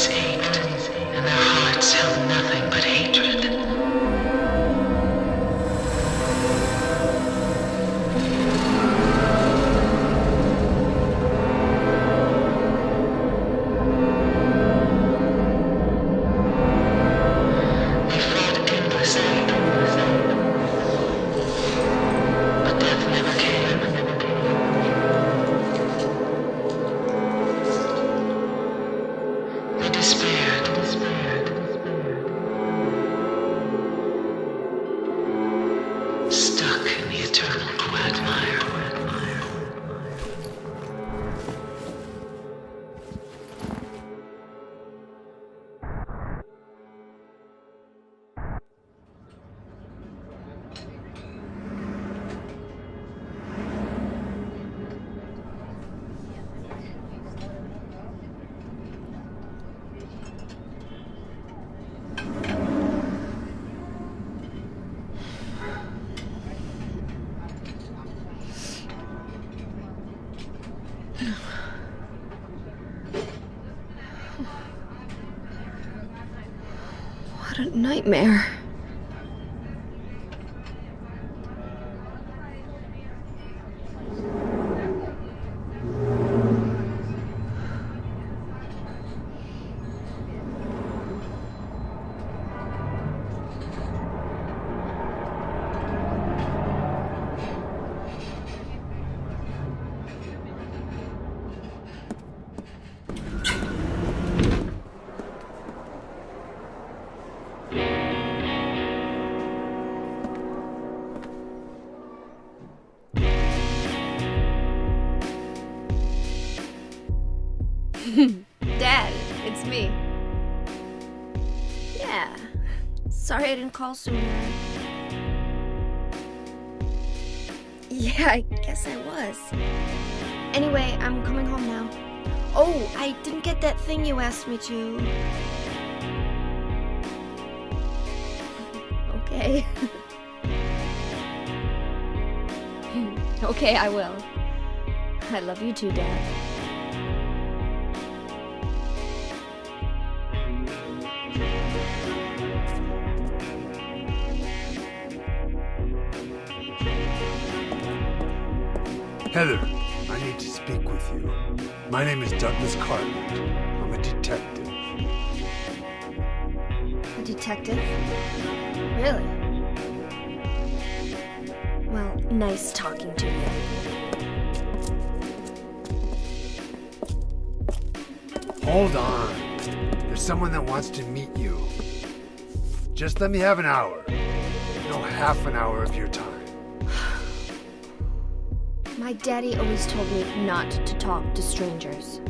bodies ached, and their hearts held nothing but hatred. They fought endlessly, but death never came. They despaired, stuck in the eternal quagmire. What a nightmare. Dad, it's me. Yeah. Sorry I didn't call sooner. Yeah, I guess I was. Anyway, I'm coming home now. Oh, I didn't get that thing you asked me to. Okay. Okay, I will. I love you too, Dad. Heather, I need to speak with you. My name is Douglas Cartland. I'm a detective. A detective? Really? Well, nice talking to you. Hold on. There's someone that wants to meet you. Just let me have an hour. No, half an hour of your time. My daddy always told me not to talk to strangers.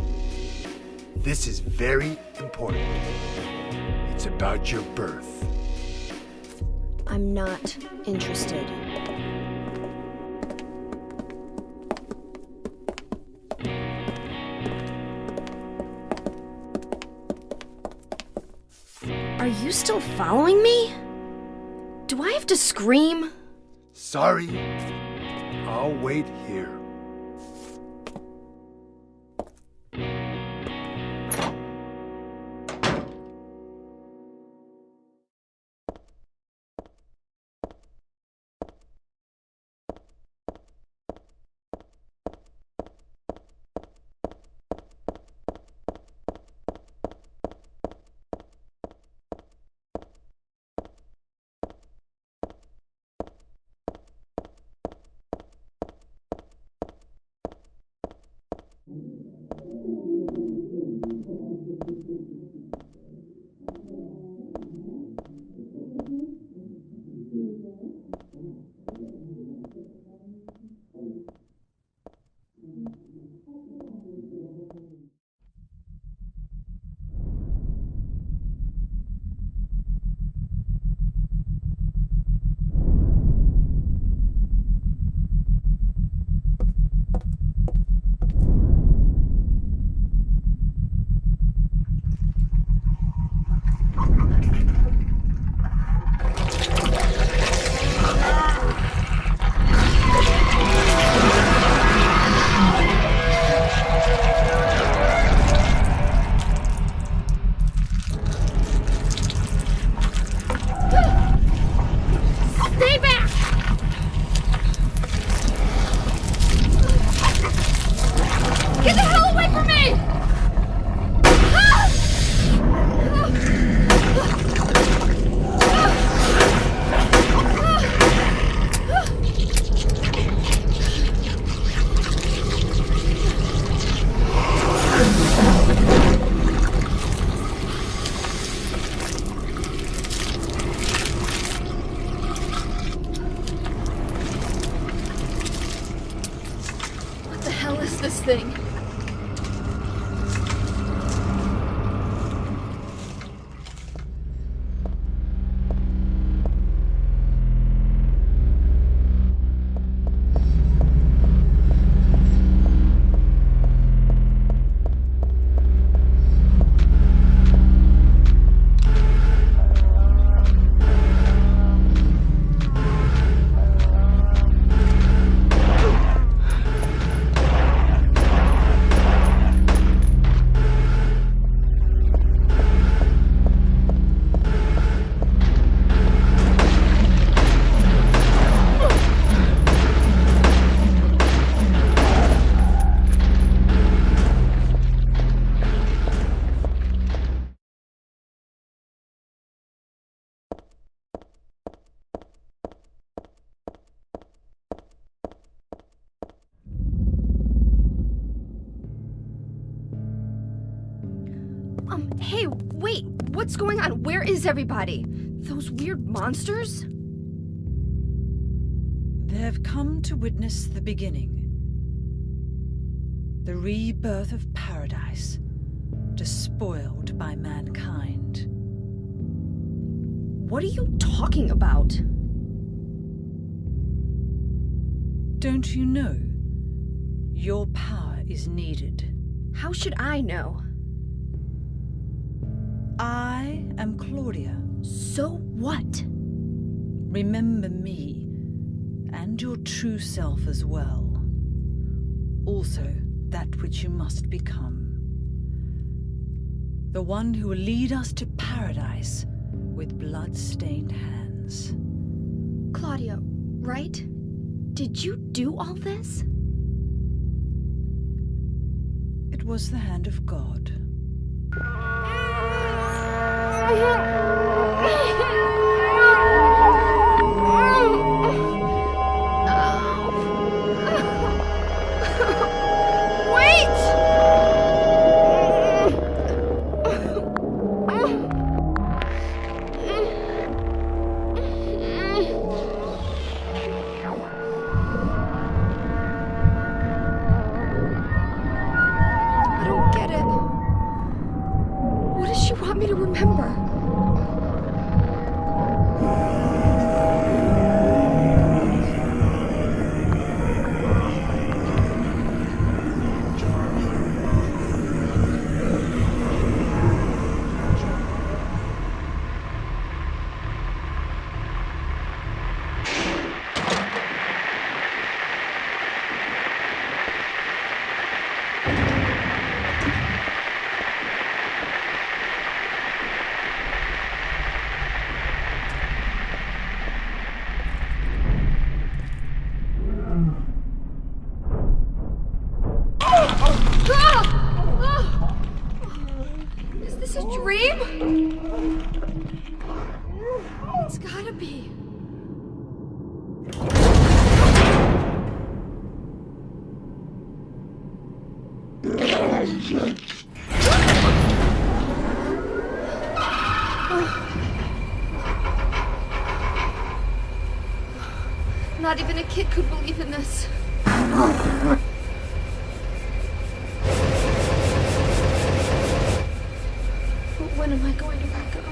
This is very important. It's about your birth. I'm not interested. Are you still following me? Do I have to scream? Sorry. I'll wait here. Cover me! What the hell is this thing? Hey, wait, what's going on? Where is everybody? Those weird monsters? They have come to witness the beginning. The rebirth of paradise, despoiled by mankind. What are you talking about? Don't you know? Your power is needed. How should I know? I am Claudia. So what? Remember me, and your true self as well. Also, that which you must become. The one who will lead us to paradise with blood-stained hands. Claudia, right? Did you do all this? It was the hand of God. I don't get it. What does she want me to remember? Is this a dream? It's gotta be. Not even a kid could believe in this. But when am I going to wake up?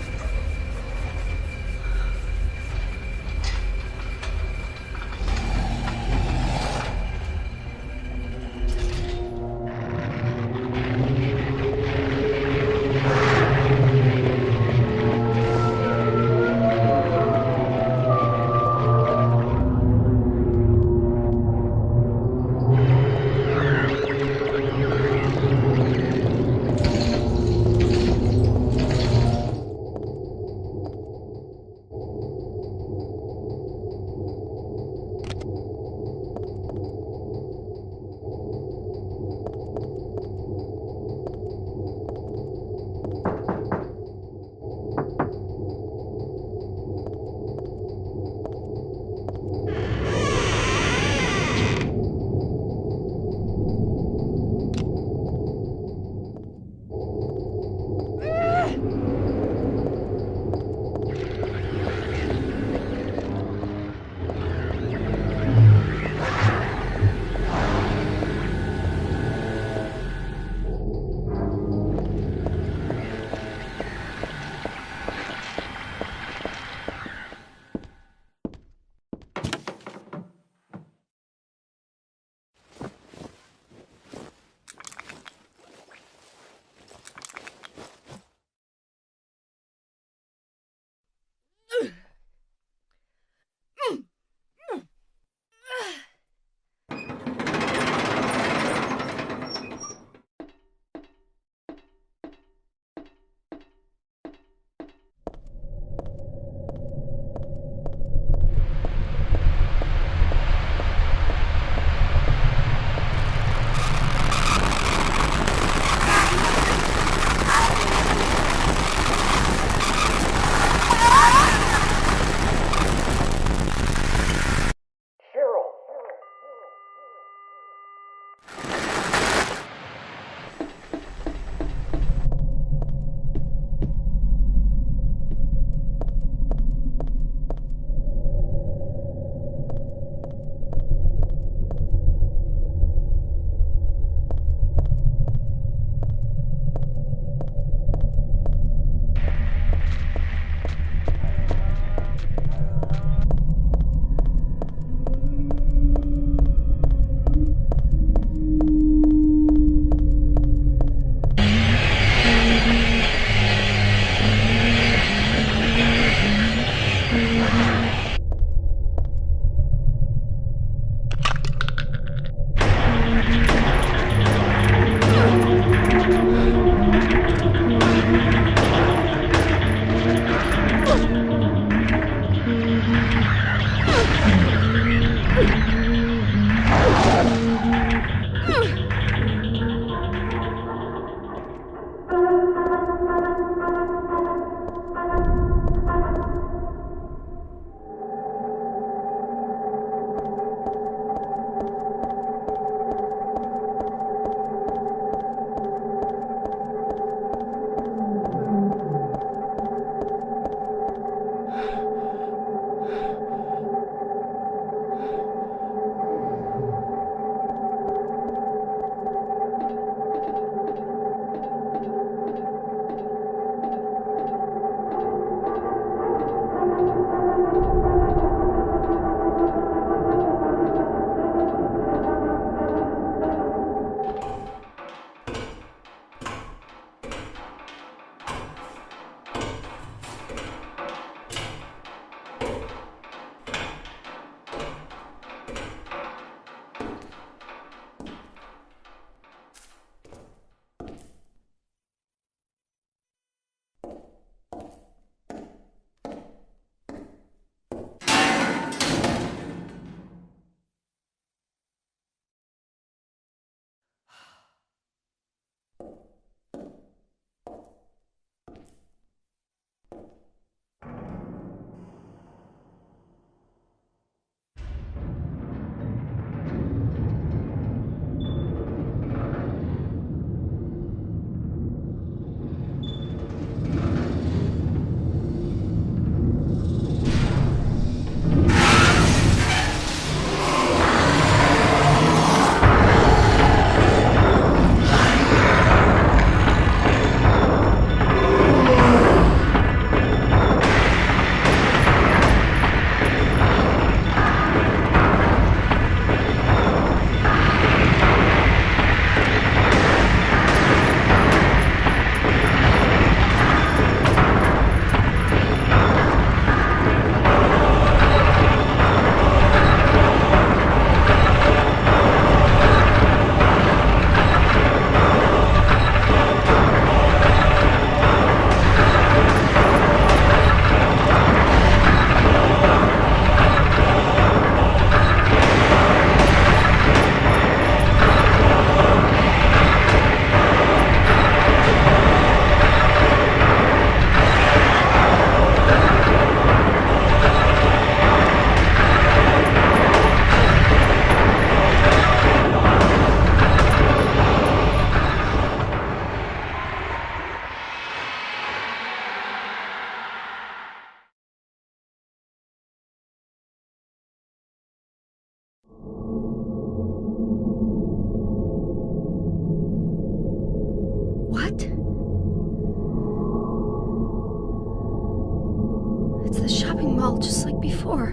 just like before.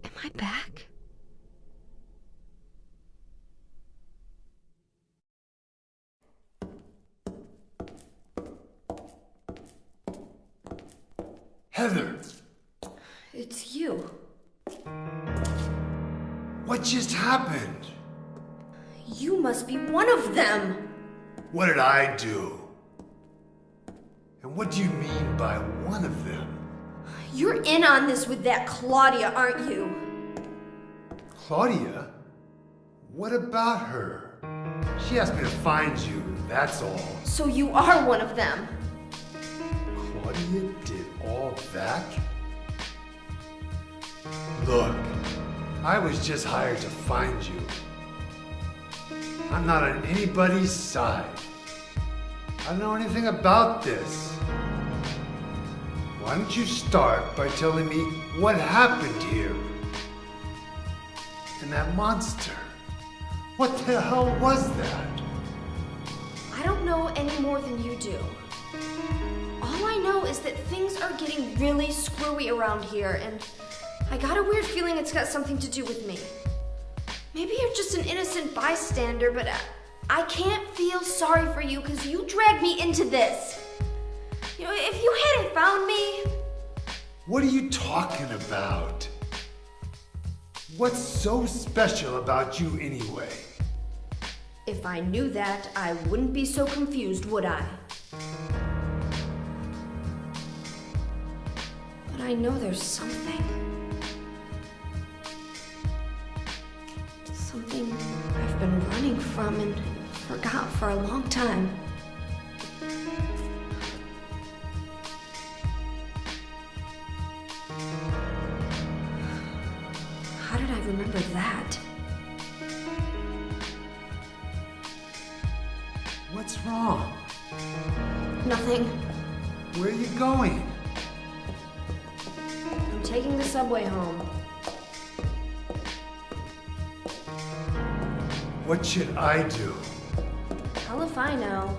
Am I back? Heather, It's you. what just happened? You must be one of them. What did I do? And what do you mean by one of them? You're in on this with that Claudia, aren't you? Claudia? What about her? She asked me to find you, that's all. So you are one of them. Claudia did all that? Look, I was just hired to find you. I'm not on anybody's side. I don't know anything about this. Why don't you start by telling me what happened here? And that monster, what the hell was that? I don't know any more than you do. All I know is that things are getting really screwy around here, and I got a weird feeling it's got something to do with me. Maybe you're just an innocent bystander, but I can't feel sorry for you because you dragged me into this. You know, if you hadn't found me... What are you talking about? What's so special about you anyway? If I knew that, I wouldn't be so confused, would I? But I know there's something. Something I've been running from and forgot for a long time. How did I remember that? What's wrong? Nothing. Where are you going? I'm taking the subway home. What should I do? Hell if I know.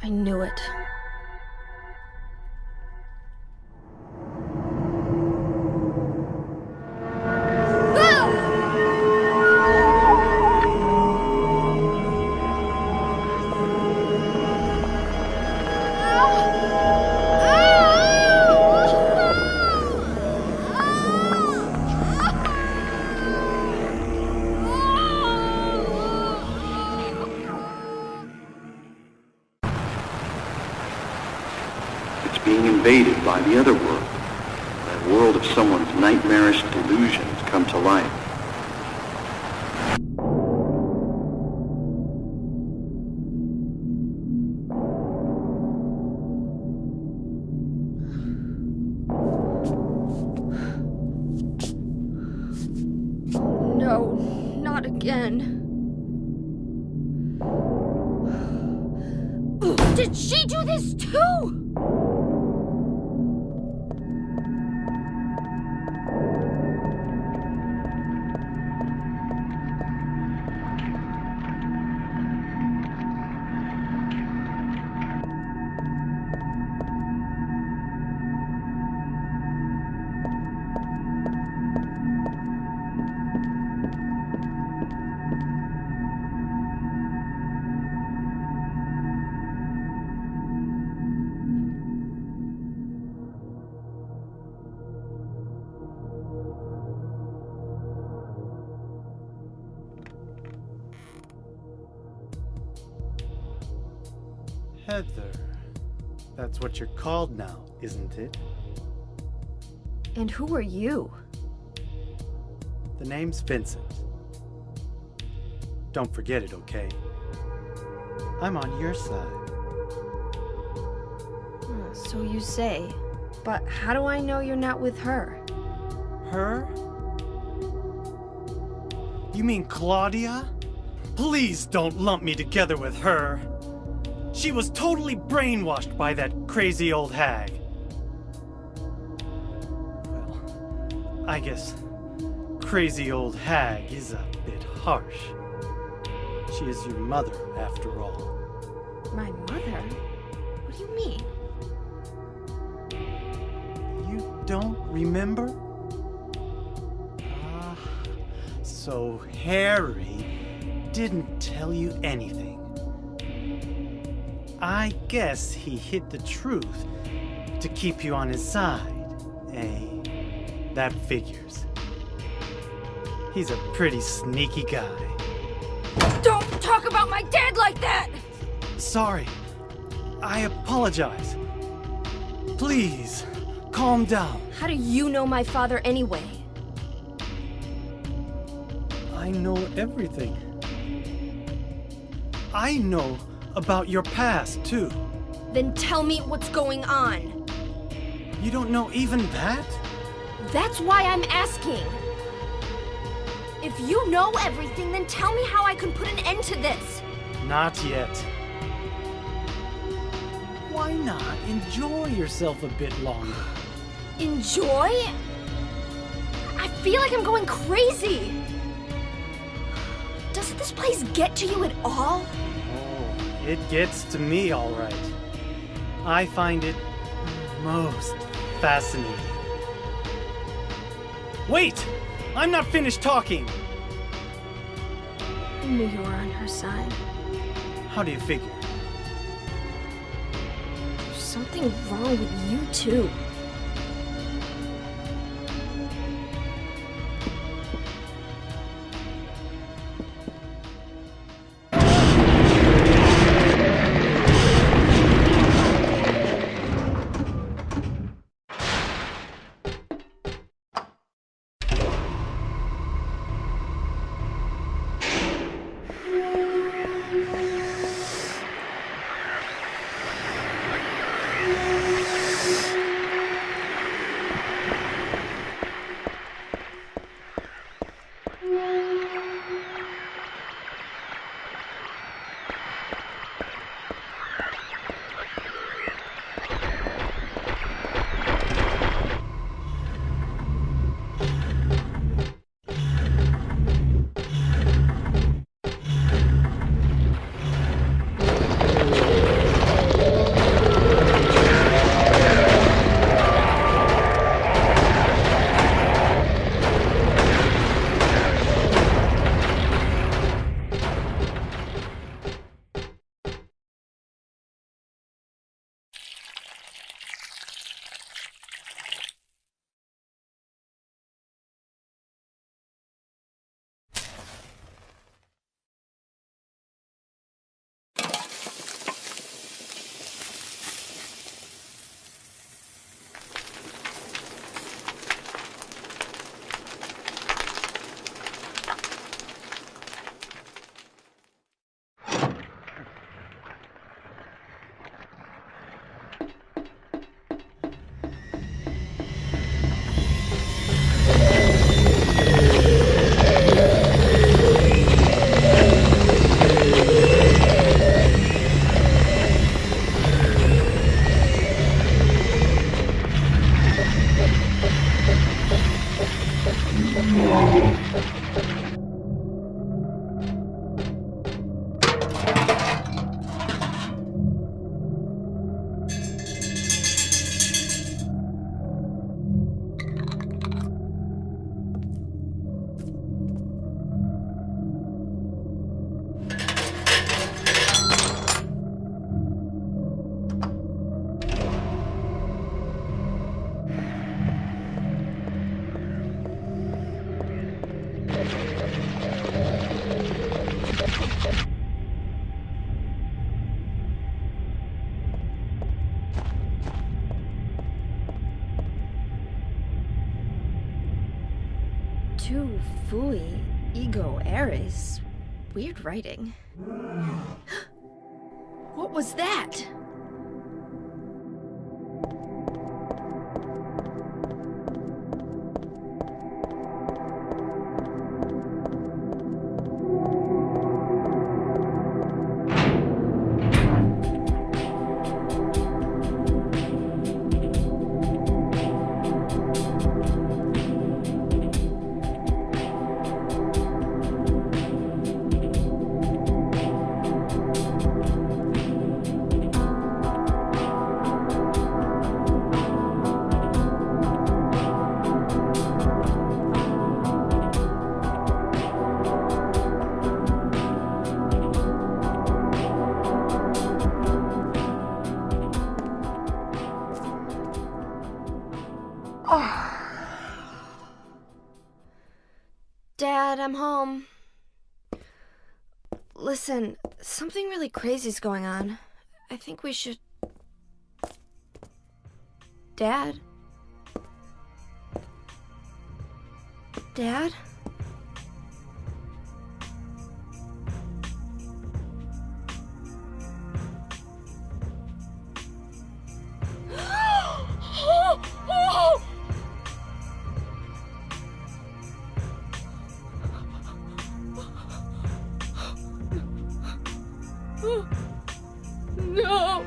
I knew it. Being invaded by the other world, that world of someone's nightmarish delusions come to life. No, not again. Did she do this too? Heather. That's what you're called now, isn't it? And who are you? The name's Vincent. Don't forget it, okay? I'm on your side. So you say. But how do I know you're not with her? Her? You mean Claudia? Please don't lump me together with her. She was totally brainwashed by that crazy old hag. Well, I guess crazy old hag is a bit harsh. She is your mother, after all. My mother? What do you mean? You don't remember? Ah, so Harry didn't tell you anything. I guess he hid the truth to keep you on his side, eh? That figures. He's a pretty sneaky guy. Don't talk about my dad like that! Sorry. I apologize. Please, calm down. How do you know my father anyway? I know everything. I know about your past, too. Then tell me what's going on. You don't know even that? That's why I'm asking. If you know everything, then tell me how I can put an end to this. Not yet. Why not enjoy yourself a bit longer? Enjoy? I feel like I'm going crazy. Does this place get to you at all? Oh, it gets to me all right. I find it most fascinating. Wait! I'm not finished talking! I knew you were on her side. How do you figure? There's something wrong with you, too. Fui, ego, eris. Weird writing. What was that? Dad, I'm home. Listen, something really crazy's going on. I think we should... Dad? Dad? No!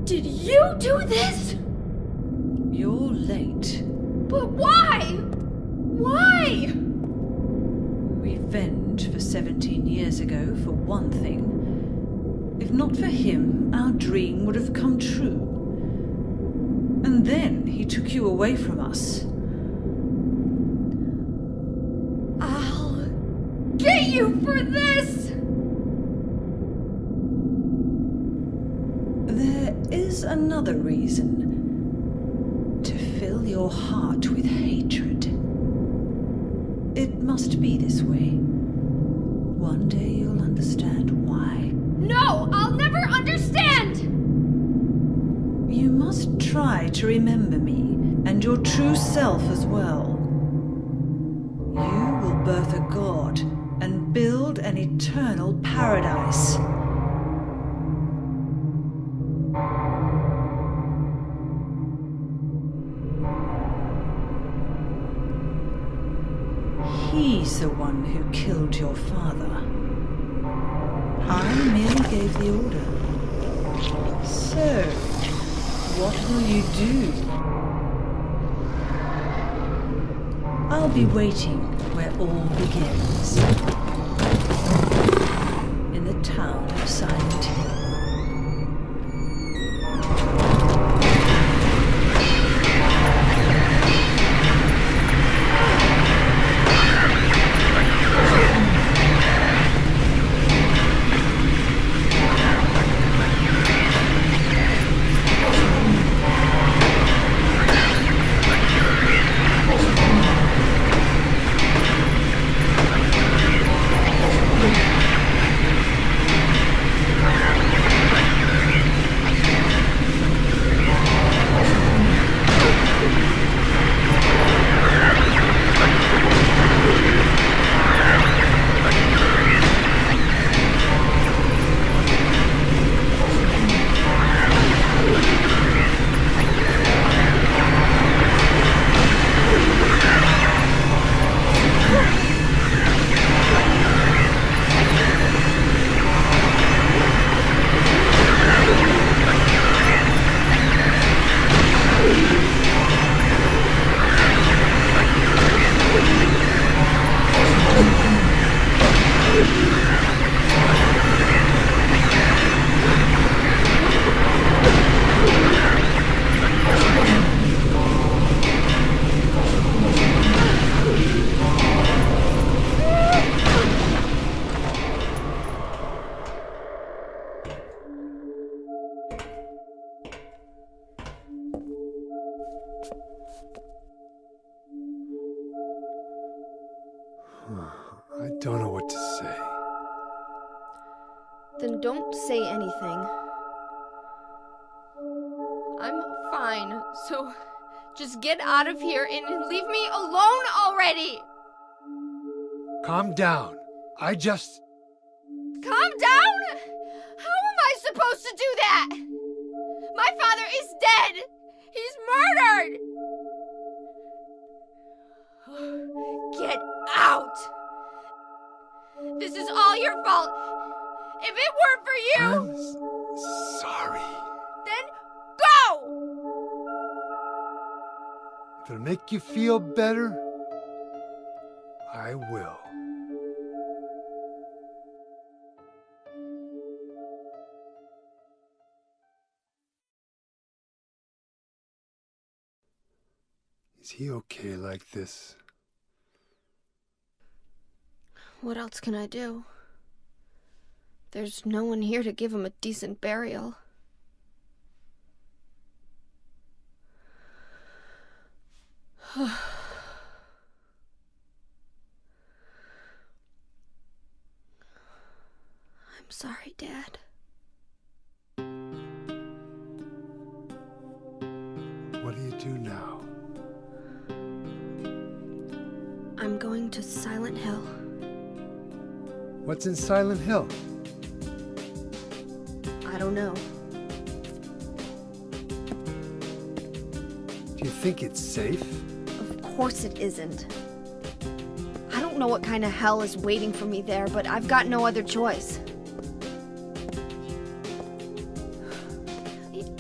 Did you do this? You're late. But why? Why? Revenge for 17 years ago, for one thing. If not for him, our dream would have come true. And then he took you away from us. I'll get you for this! There is another reason. To fill your heart with hatred. It must be this way. One day you'll understand why. No, I'll never understand! You must try to remember me, and your true self as well. You will birth a god, and build an eternal paradise. He's the one who killed your father. I merely gave the order. So, what will you do? I'll be waiting where all begins. In the town of Silent Hill. don't know what to say. Then don't say anything. I'm fine, so just get out of here and leave me alone already! Calm down. Calm Down? How am I supposed to do that? My father is dead! He's murdered! Get out! This is all your fault! If it weren't for you, I'm sorry. then go! If it'll make you feel better, I will. Is he okay like this? What else can I do? There's no one here to give him a decent burial. I'm sorry, Dad. What do you do now? I'm going to Silent Hill. What's in Silent Hill? I don't know. Do you think it's safe? Of course it isn't. I don't know what kind of hell is waiting for me there, but I've got no other choice.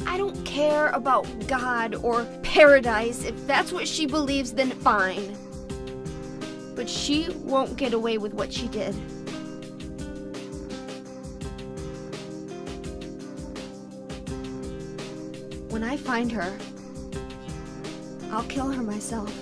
I don't care about God or paradise. If that's what she believes, then fine. But she won't get away with what she did. When I find her, I'll kill her myself.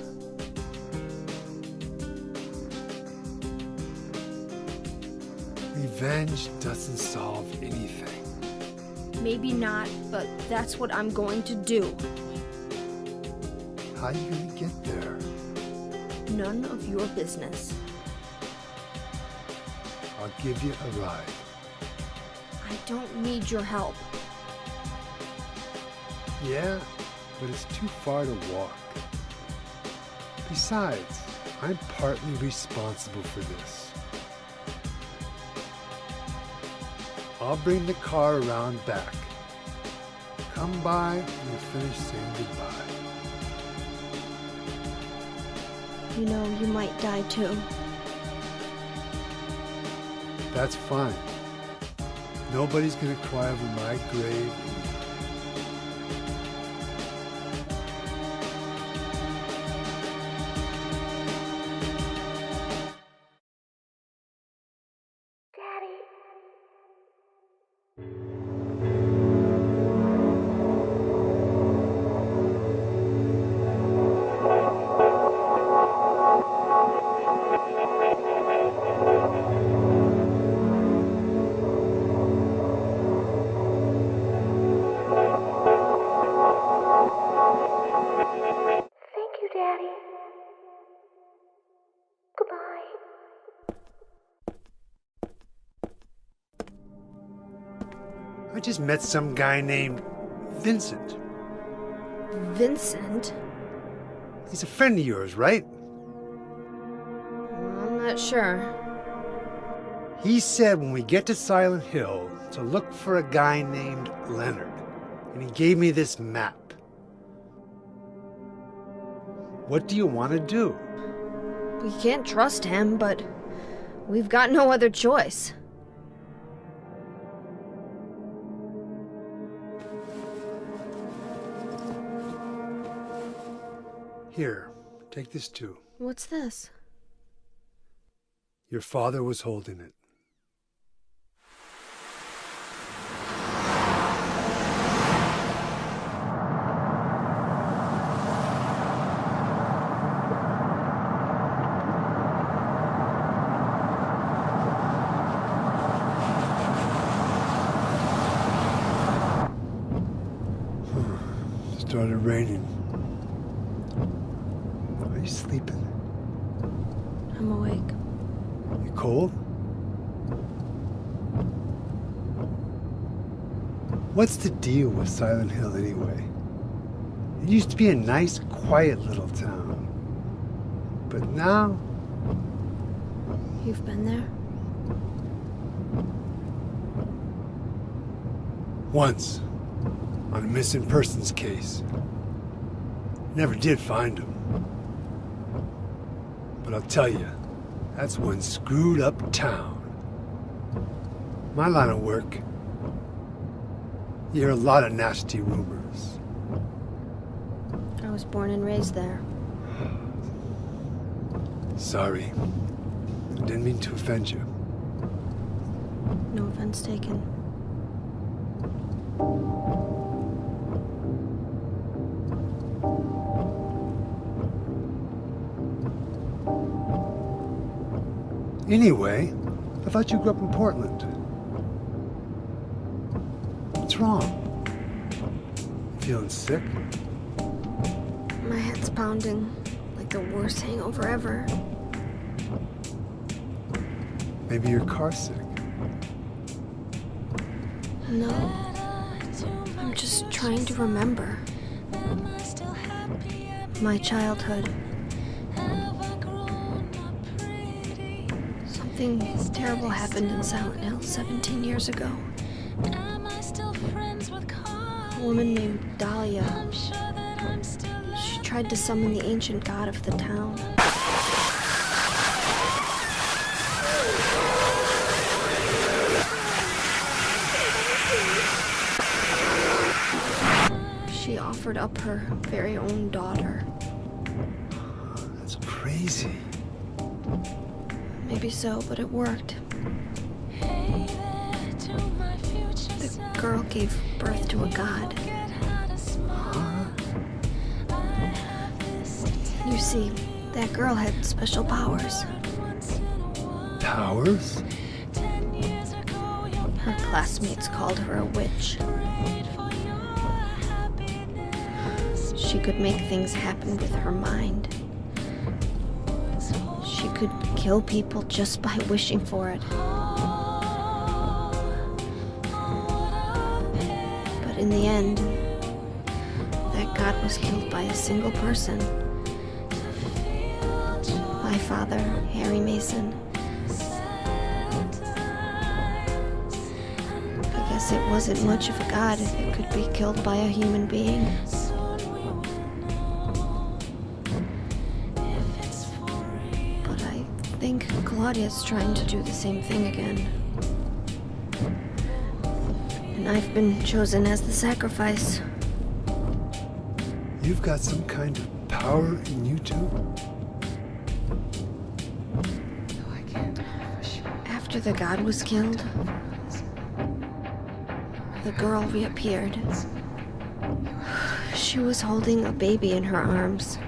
Revenge doesn't solve anything. Maybe not, but that's what I'm going to do. How are you gonna get there? None of your business. I'll give you a ride. I don't need your help. Yeah, but it's too far to walk. Besides, I'm partly responsible for this. I'll bring the car around back. Come by and we'll finish saying goodbye. You know, you might die too. That's fine. Nobody's gonna cry over my grave. I just met some guy named Vincent. Vincent? He's a friend of yours, right? I'm not sure. He said when we get to Silent Hill to look for a guy named Leonard, and he gave me this map. What do you want to do? We can't trust him, but we've got no other choice. Here, take this too. What's this? Your father was holding it. Started raining. Are you sleeping? I'm awake. You cold? What's the deal with Silent Hill anyway? It used to be a nice, quiet little town. But now... You've been there? Once, on a missing persons case. Never did find him. But I'll tell you, that's one screwed up town. My line of work, you hear a lot of nasty rumors. I was born and raised there. Sorry. I didn't mean to offend you. No offense taken. Anyway, I thought you grew up in Portland. What's wrong? Feeling sick? My head's pounding like the worst hangover ever. Maybe you're car sick. No. I'm just trying to remember. My childhood. Something terrible happened in Silent Hill 17 years ago. A woman named Dahlia. She tried to summon the ancient god of the town. She offered up her very own daughter. That's crazy. Maybe so, but it worked. The girl gave birth to a god. You see, that girl had special powers. Powers? Her classmates called her a witch. She could make things happen with her mind. She could kill people just by wishing for it. But in the end, that god was killed by a single person. My father, Harry Mason. I guess it wasn't much of a god if it could be killed by a human being. But I think Claudia's trying to do the same thing again. And I've been chosen as the sacrifice. You've got some kind of power in you too? After the god was killed, the girl reappeared. She was holding a baby in her arms.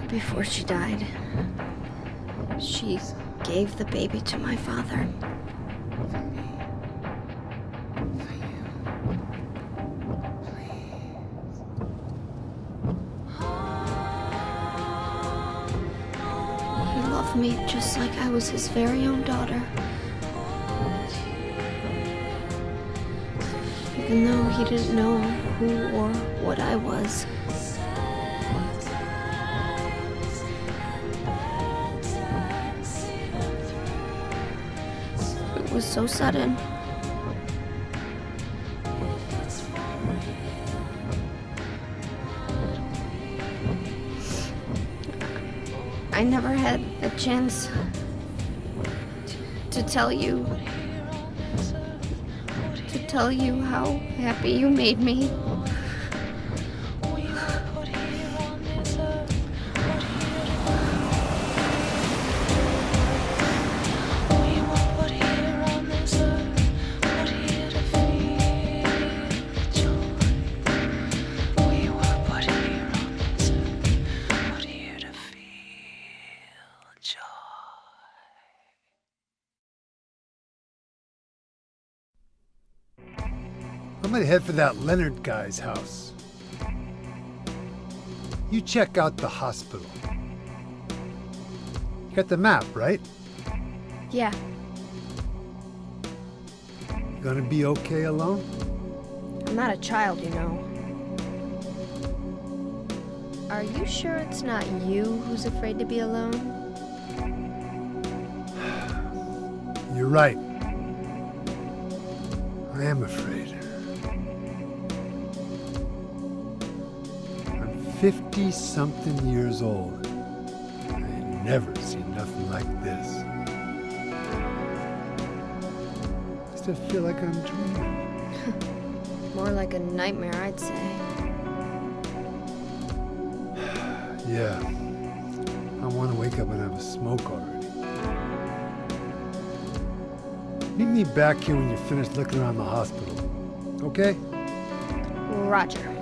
Before she died, she gave the baby to my father. He loved me just like I was his very own daughter. Even though he didn't know who or what I was. It was so sudden. I never had a chance to tell you how happy you made me. I'm gonna head for that Leonard guy's house. you check out the hospital. You got the map, right? Yeah, You gonna be okay alone? I'm not a child, you know. Are you sure it's not you who's afraid to be alone? You're right. I am afraid. I'm 50-something years old. I ain't never seen nothing like this. I still feel like I'm dreaming. More like a nightmare, I'd say. Yeah. I want to wake up and have a smoke already. Meet me back here when you're finished looking around the hospital. Okay? Roger.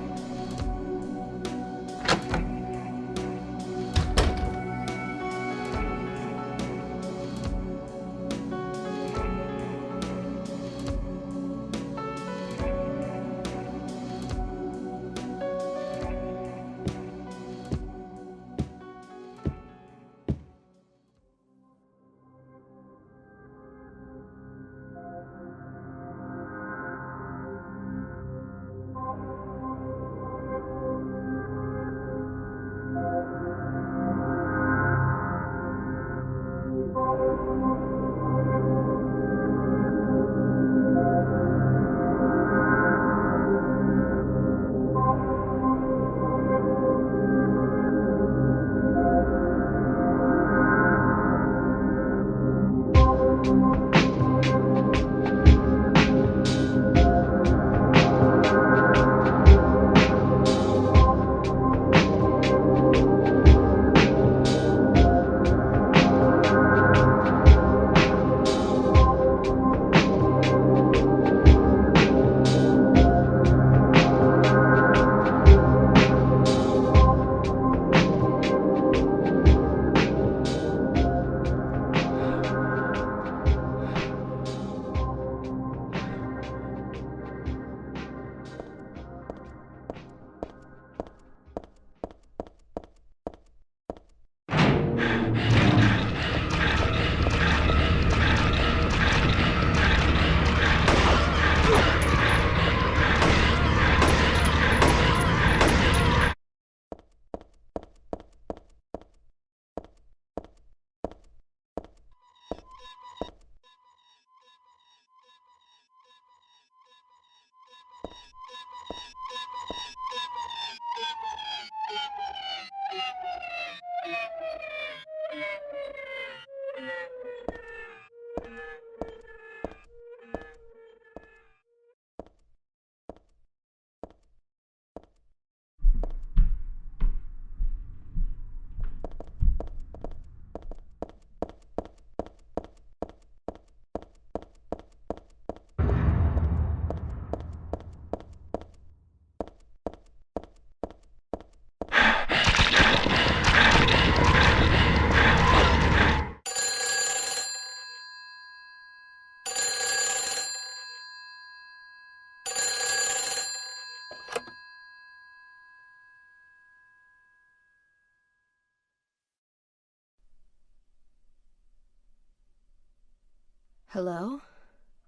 Hello?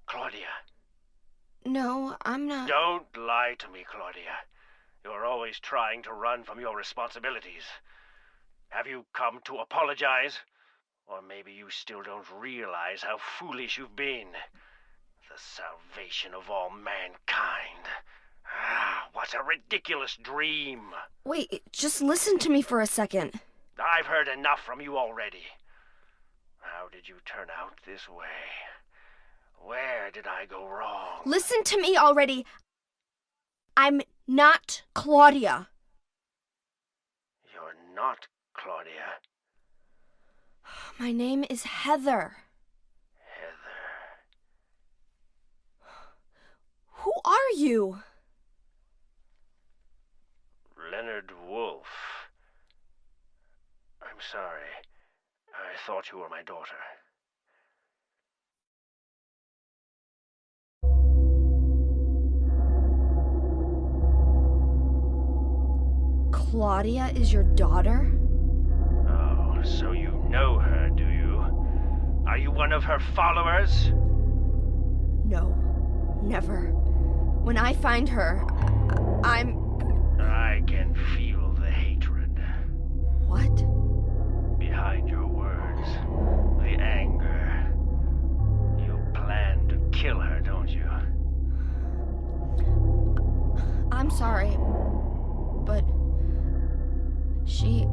Claudia. No, I'm not. Don't lie to me, Claudia. You're always trying to run from your responsibilities. Have you come to apologize? Or maybe you still don't realize how foolish you've been. The salvation of all mankind. Ah, what a ridiculous dream. Wait, just listen to me for a second. I've heard enough from you already. How did you turn out this way? Where did I go wrong? Listen to me already. I'm not Claudia. You're not Claudia. My name is Heather. Heather. Who are you? Leonard Wolf. I'm sorry. I thought you were my daughter. Claudia is your daughter? Oh, so you know her, do you? Are you one of her followers? No, never. When I find her, I can feel the hatred. What? Behind your words, the anger. You plan to kill her, don't you? I'm sorry, but she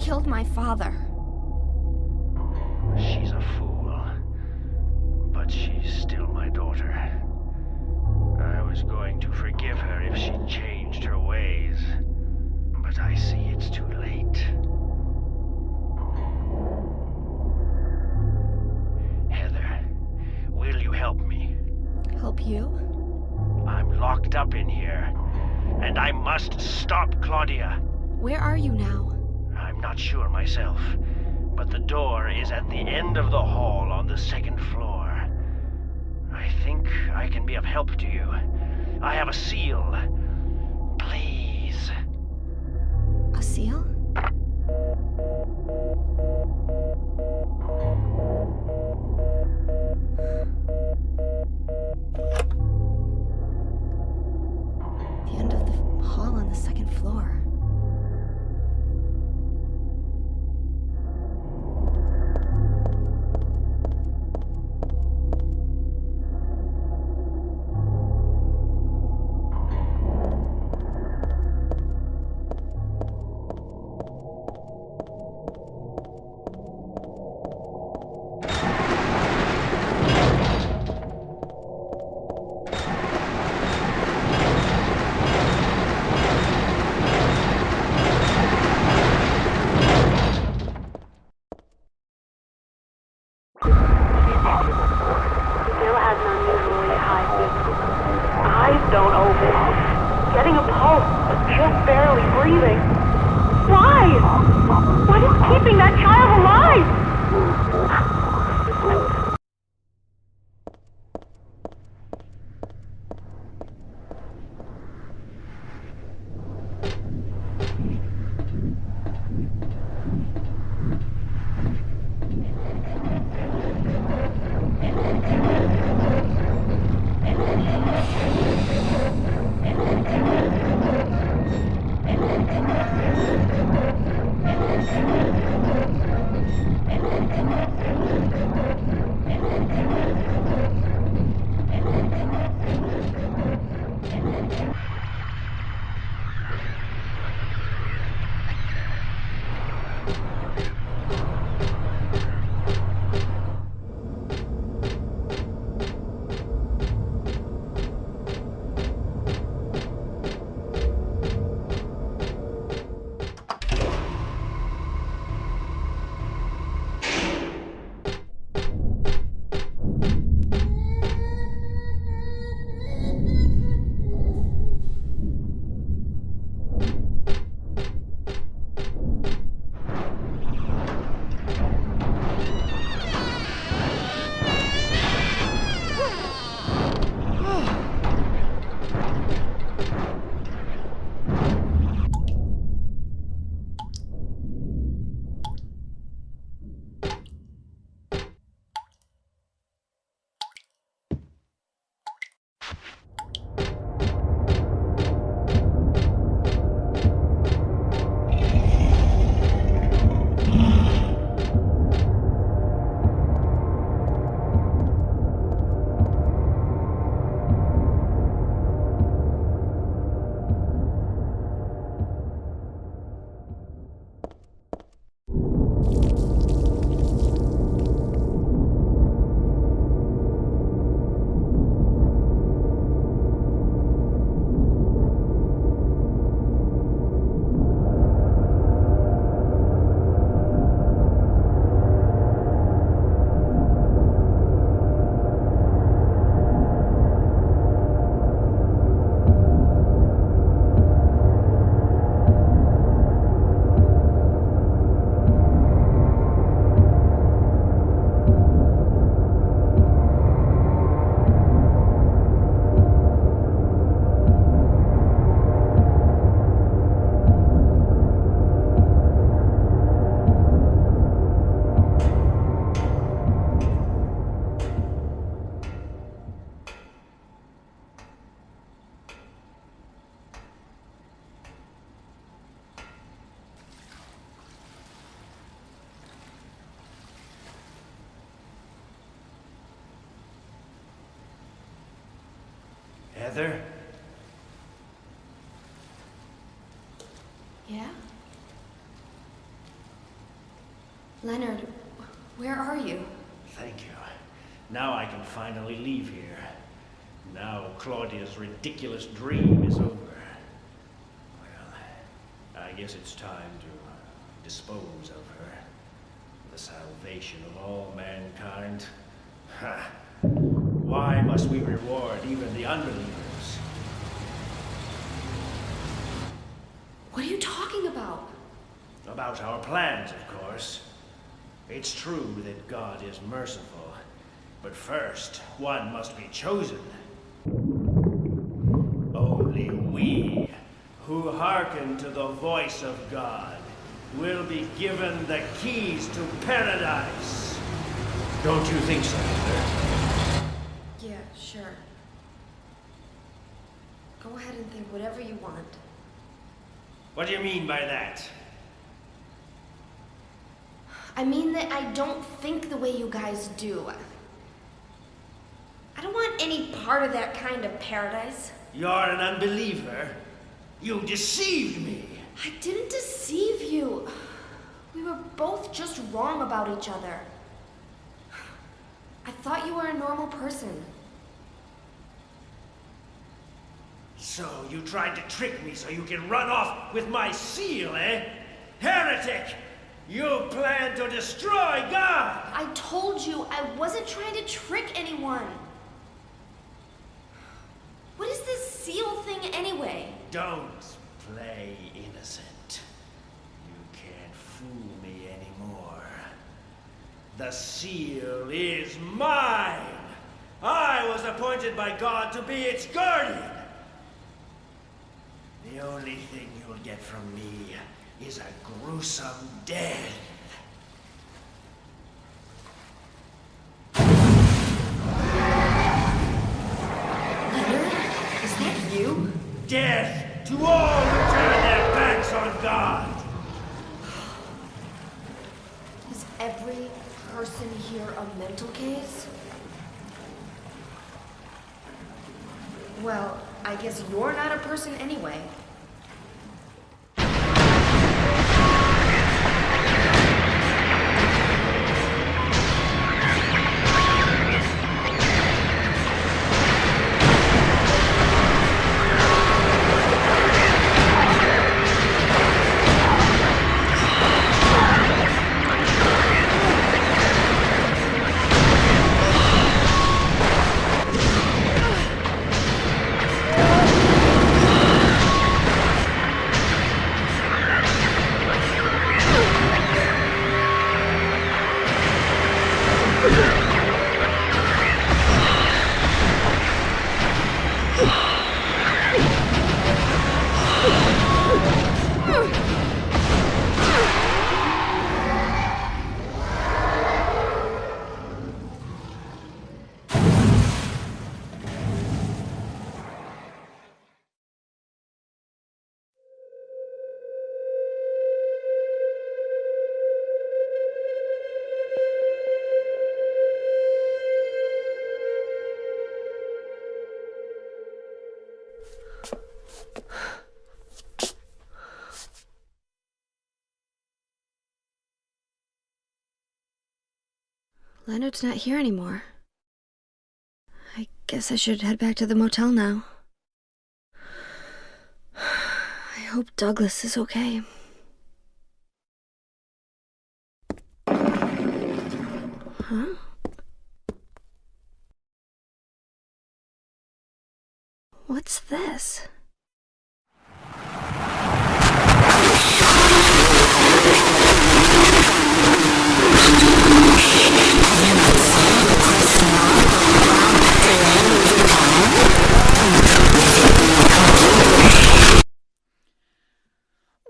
killed my father. She's a fool, but she's still my daughter. I was going to forgive her if she changed her ways, but I see it's too late. Heather, will you help me? Help you? I'm locked up in here, and I must stop Claudia. Where are you now? I'm not sure myself, but the door is at the end of the hall on the second floor. I think I can be of help to you. I have a seal. Please. A seal? The end of the hall on the second floor. Bill has an unusually high beat. Eyes don't open. Getting a pulse, but just barely breathing. Why? What is keeping that child alive? Heather? Yeah? Leonard, where are you? Thank you. Now I can finally leave here. Now Claudia's ridiculous dream is over. Well, I guess it's time to dispose of her. The salvation of all mankind. Ha! Why must we reward even the unbelievers? What are you talking about? About our plans, of course. It's true that God is merciful, but first, one must be chosen. Only we, who hearken to the voice of God, will be given the keys to paradise. Don't you think so, Heather? Yeah, sure. Go ahead and think whatever you want. What do you mean by that? I mean that I don't think the way you guys do. I don't want any part of that kind of paradise. You're an unbeliever. You deceived me. I didn't deceive you. We were both just wrong about each other. I thought you were a normal person. So you tried to trick me so you can run off with my seal, eh? Heretic! You plan to destroy God! I told you I wasn't trying to trick anyone. What is this seal thing anyway? Don't play innocent. You can't fool me anymore. The seal is mine! I was appointed by God to be its guardian! The only thing you'll get from me is a gruesome death. Leonard, is that you? Death to all who turn their backs on God! Is every person here a mental case? Well, I guess you're not a person anyway. Leonard's not here anymore. I guess I should head back to the motel now. I hope Douglas is okay. Huh? What's this?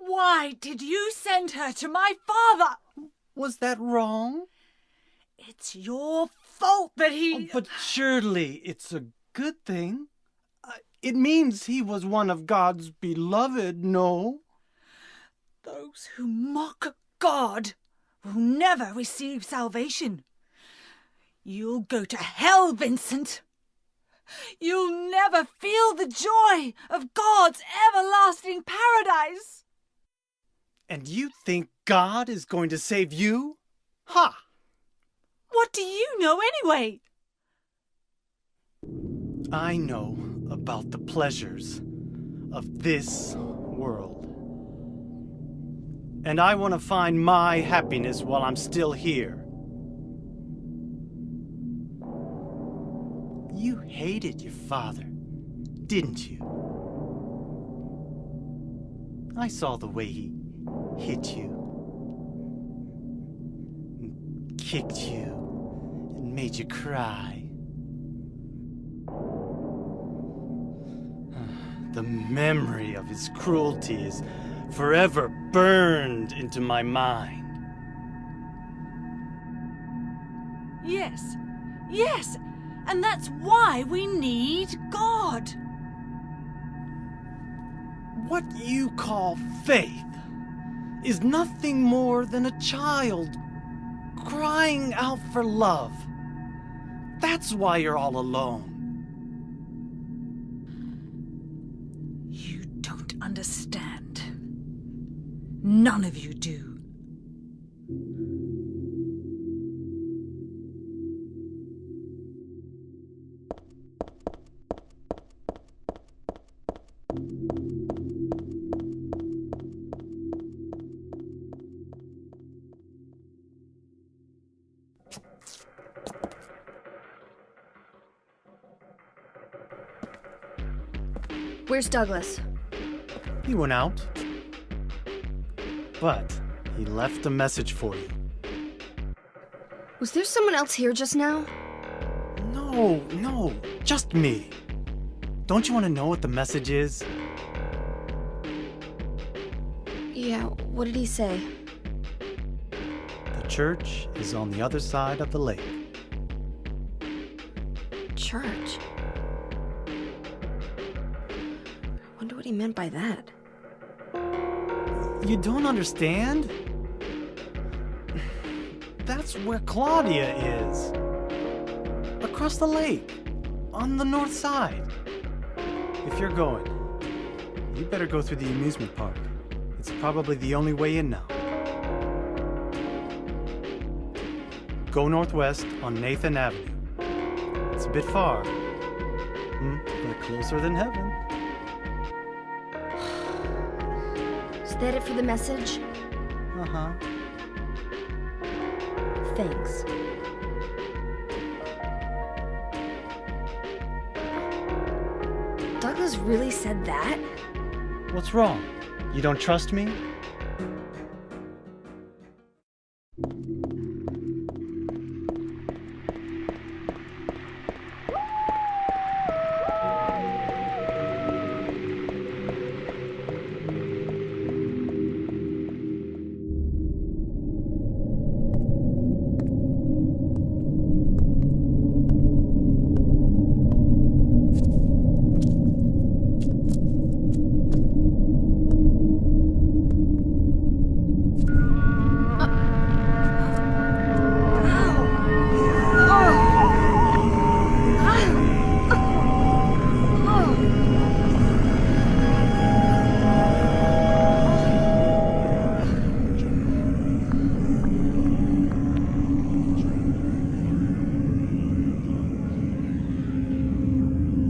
Why did you send her to my father? Was that wrong? It's your fault that he... But surely it's a good thing. It means he was one of God's beloved, no? Those who mock God will never receive salvation. You'll go to hell, Vincent. You'll never feel the joy of God's everlasting paradise. And you think God is going to save you? Ha! What do you know anyway? I know about the pleasures of this world. And I want to find my happiness while I'm still here. You hated your father, didn't you? I saw the way he hit you, and kicked you, and made you cry. The memory of his cruelty is forever burned into my mind. Yes, yes, and that's why we need God. What you call faith is nothing more than a child crying out for love. That's why you're all alone. You don't understand. None of you do. Where's Douglas? He went out. But he left a message for you. Was there someone else here just now? No, just me. Don't you want to know what the message is? Yeah, what did he say? The church is on the other side of the lake. Church? Wonder what he meant by that. You don't understand? That's where Claudia is. Across the lake, on the north side. If you're going, you better go through the amusement park. It's probably the only way in now. Go northwest on Nathan Avenue. It's a bit far, but closer than heaven. Is that it for the message? Uh-huh. Thanks. Douglas really said that? What's wrong? You don't trust me?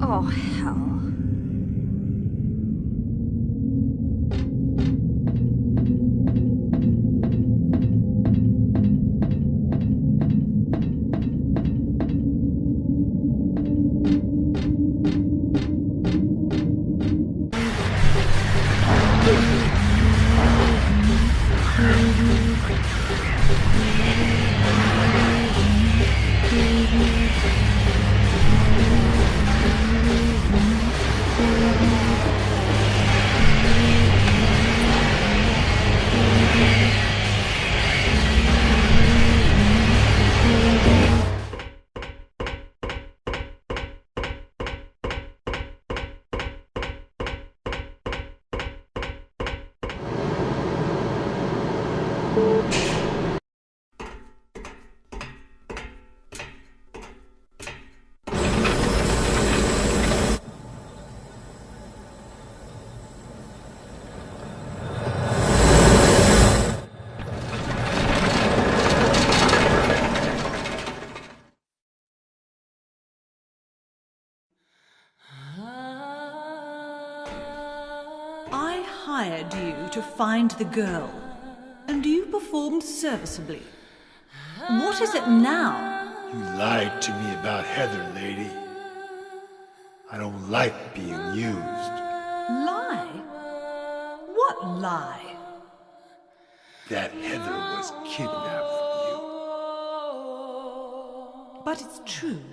Oh, hell. hired you to find the girl, and you performed serviceably. What is it now? You lied to me about Heather, lady. I don't like being used. Lie? What lie? That Heather was kidnapped from you. But it's true.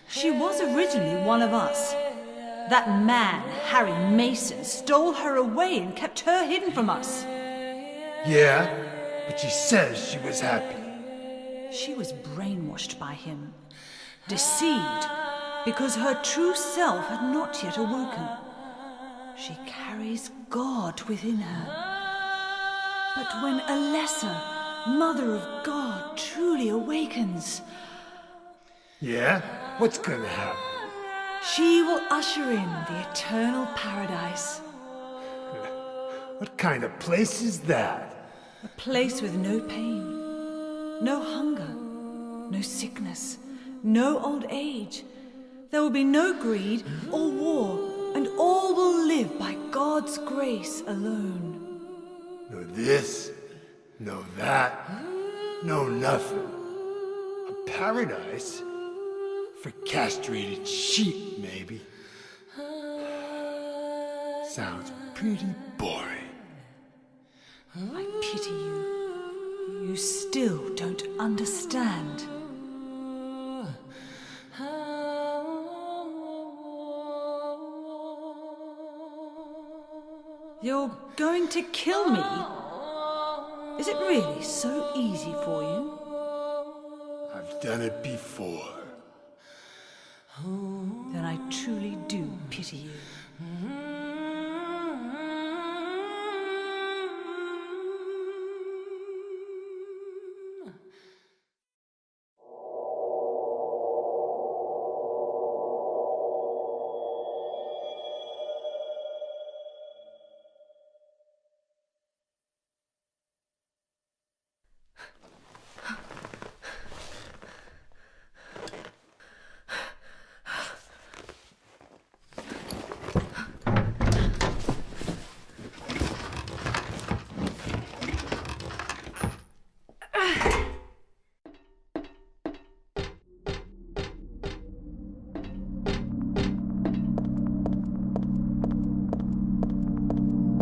She was originally one of us. That man, Harry Mason, stole her away and kept her hidden from us. Yeah, but she says she was happy. She was brainwashed by him, deceived, because her true self had not yet awoken. She carries God within her. But when a lesser Mother of God truly awakens, Yeah? What's gonna happen? she will usher in the eternal paradise. What kind of place is that? A place with no pain, no hunger, no sickness, no old age. There will be no greed or war, and all will live by God's grace alone. No this, no that, no nothing. A paradise? For castrated sheep, maybe. Sounds pretty boring. I pity you. You still don't understand. You're going to kill me? Is it really so easy for you? I've done it before. Then I truly do pity you.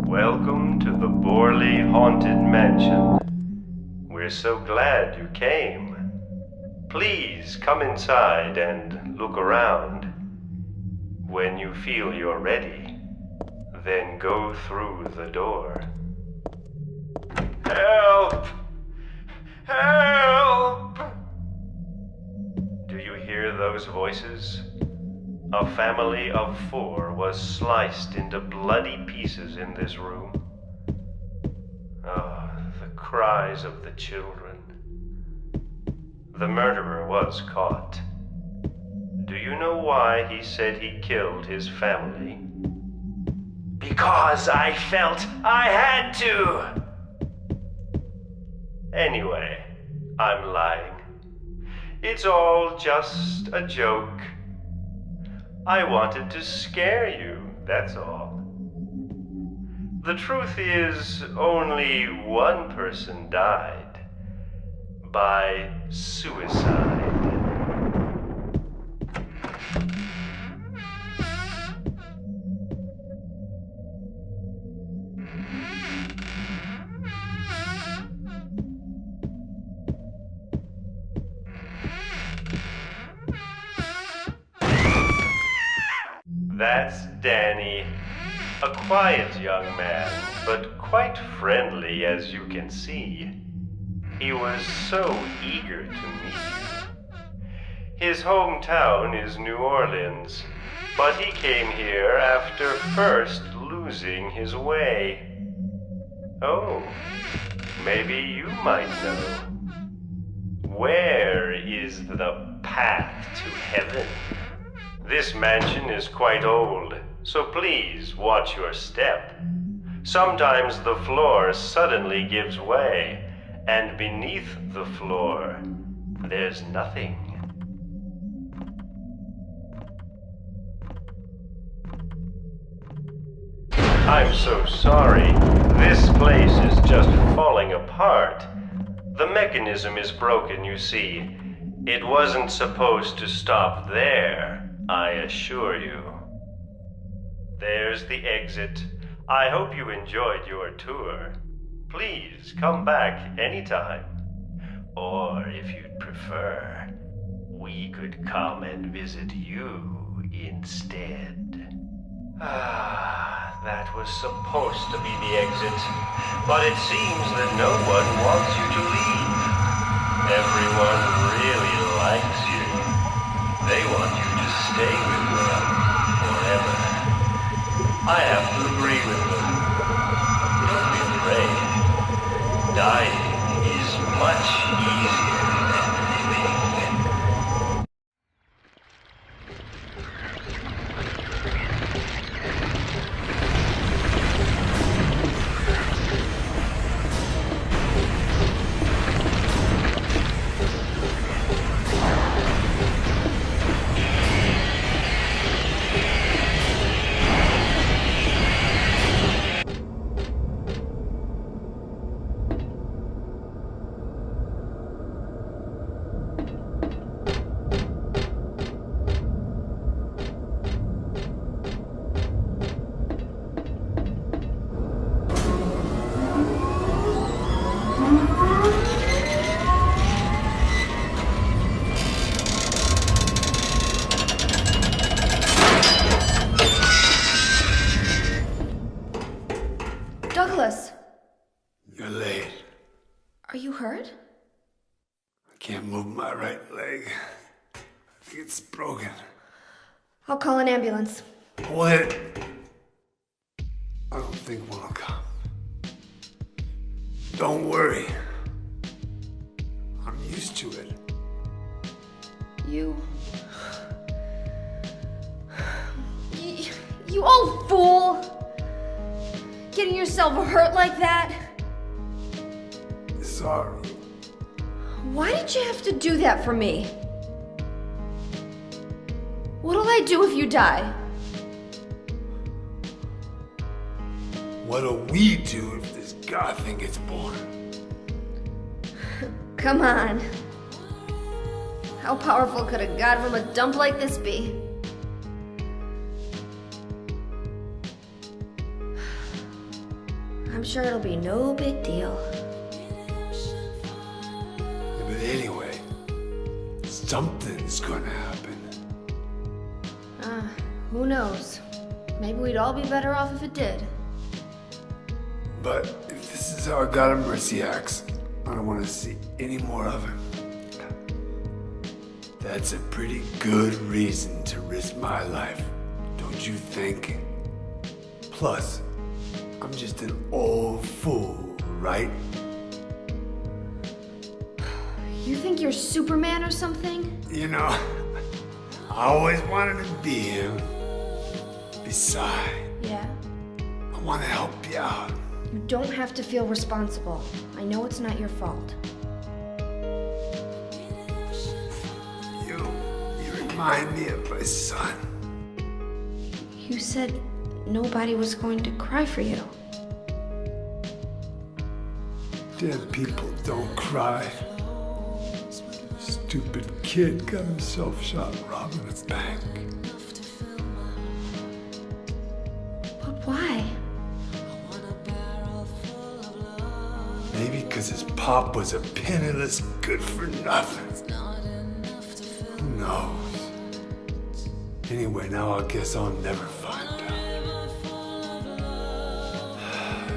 Welcome to the Borley Haunted Mansion. We're so glad you came. Please come inside and look around. When you feel you're ready, then go through the door. Help! Help! Do you hear those voices? A family of 4 was sliced into bloody pieces in this room. The cries of the children. The murderer was caught. Do you know why he said he killed his family? Because I felt I had to! Anyway, I'm lying. It's all just a joke. I wanted to scare you, that's all. The truth is, only one person died. By suicide. That's Danny. A quiet young man, but quite friendly as you can see. He was so eager to meet you. His hometown is New Orleans, but he came here after first losing his way. Oh, maybe you might know. Where is the path to heaven? This mansion is quite old, so please watch your step. Sometimes the floor suddenly gives way, and beneath the floor, there's nothing. I'm so sorry. This place is just falling apart. The mechanism is broken, you see. It wasn't supposed to stop there, I assure you. There's the exit. I hope you enjoyed your tour. Please come back anytime. Or if you'd prefer, we could come and visit you instead. That was supposed to be the exit, but it seems that no one wants you to leave. Everyone really likes you. They want you to stay with them forever. I have to agree with them. Don't be afraid. Dying is much easier than living. Douglas! You're late. Are you hurt? I can't move my right leg. I think it's broken. I'll call an ambulance. Hold it. I don't think one will come. Don't worry. I'm used to it. You old fool! Getting yourself hurt like that? Sorry. Why did you have to do that for me? What'll I do if you die? What'll we do if this god thing gets born? Come on. How powerful could a god from a dump like this be? I'm sure it'll be no big deal. Yeah, but anyway, something's gonna happen. Who knows? Maybe we'd all be better off if it did. But if this is how a god of mercy acts, I don't want to see any more of him. That's a pretty good reason to risk my life, don't you think? Plus, I'm just an old fool, right? You think you're Superman or something? You know, I always wanted to be him. Besides, Yeah. I want to help you out. You don't have to feel responsible. I know it's not your fault. You remind me of my son. You said nobody was going to cry for you. Dead people don't cry. Stupid kid got himself shot robbing a bank. But why? Maybe because his pop was a penniless good-for-nothing. Who knows? Anyway, now I guess I'll never find out.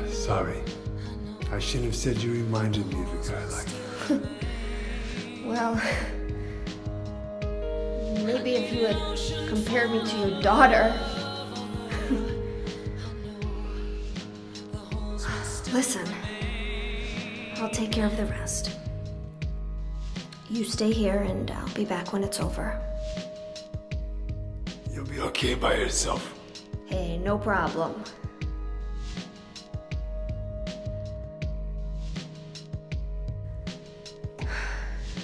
Sorry. I shouldn't have said you reminded me of a guy like you. Well, maybe if you had compared me to your daughter. Listen, I'll take care of the rest. You stay here and I'll be back when it's over. You'll be okay by yourself. Hey, no problem.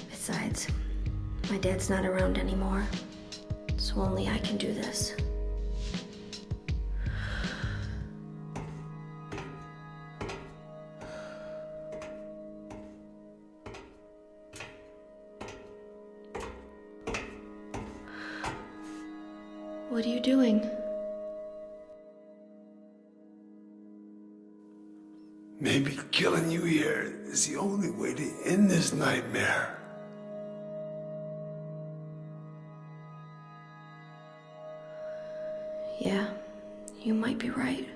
Besides, my dad's not around anymore, so only I can do this. What are you doing? Maybe killing you here is the only way to end this nightmare. Yeah, you might be right.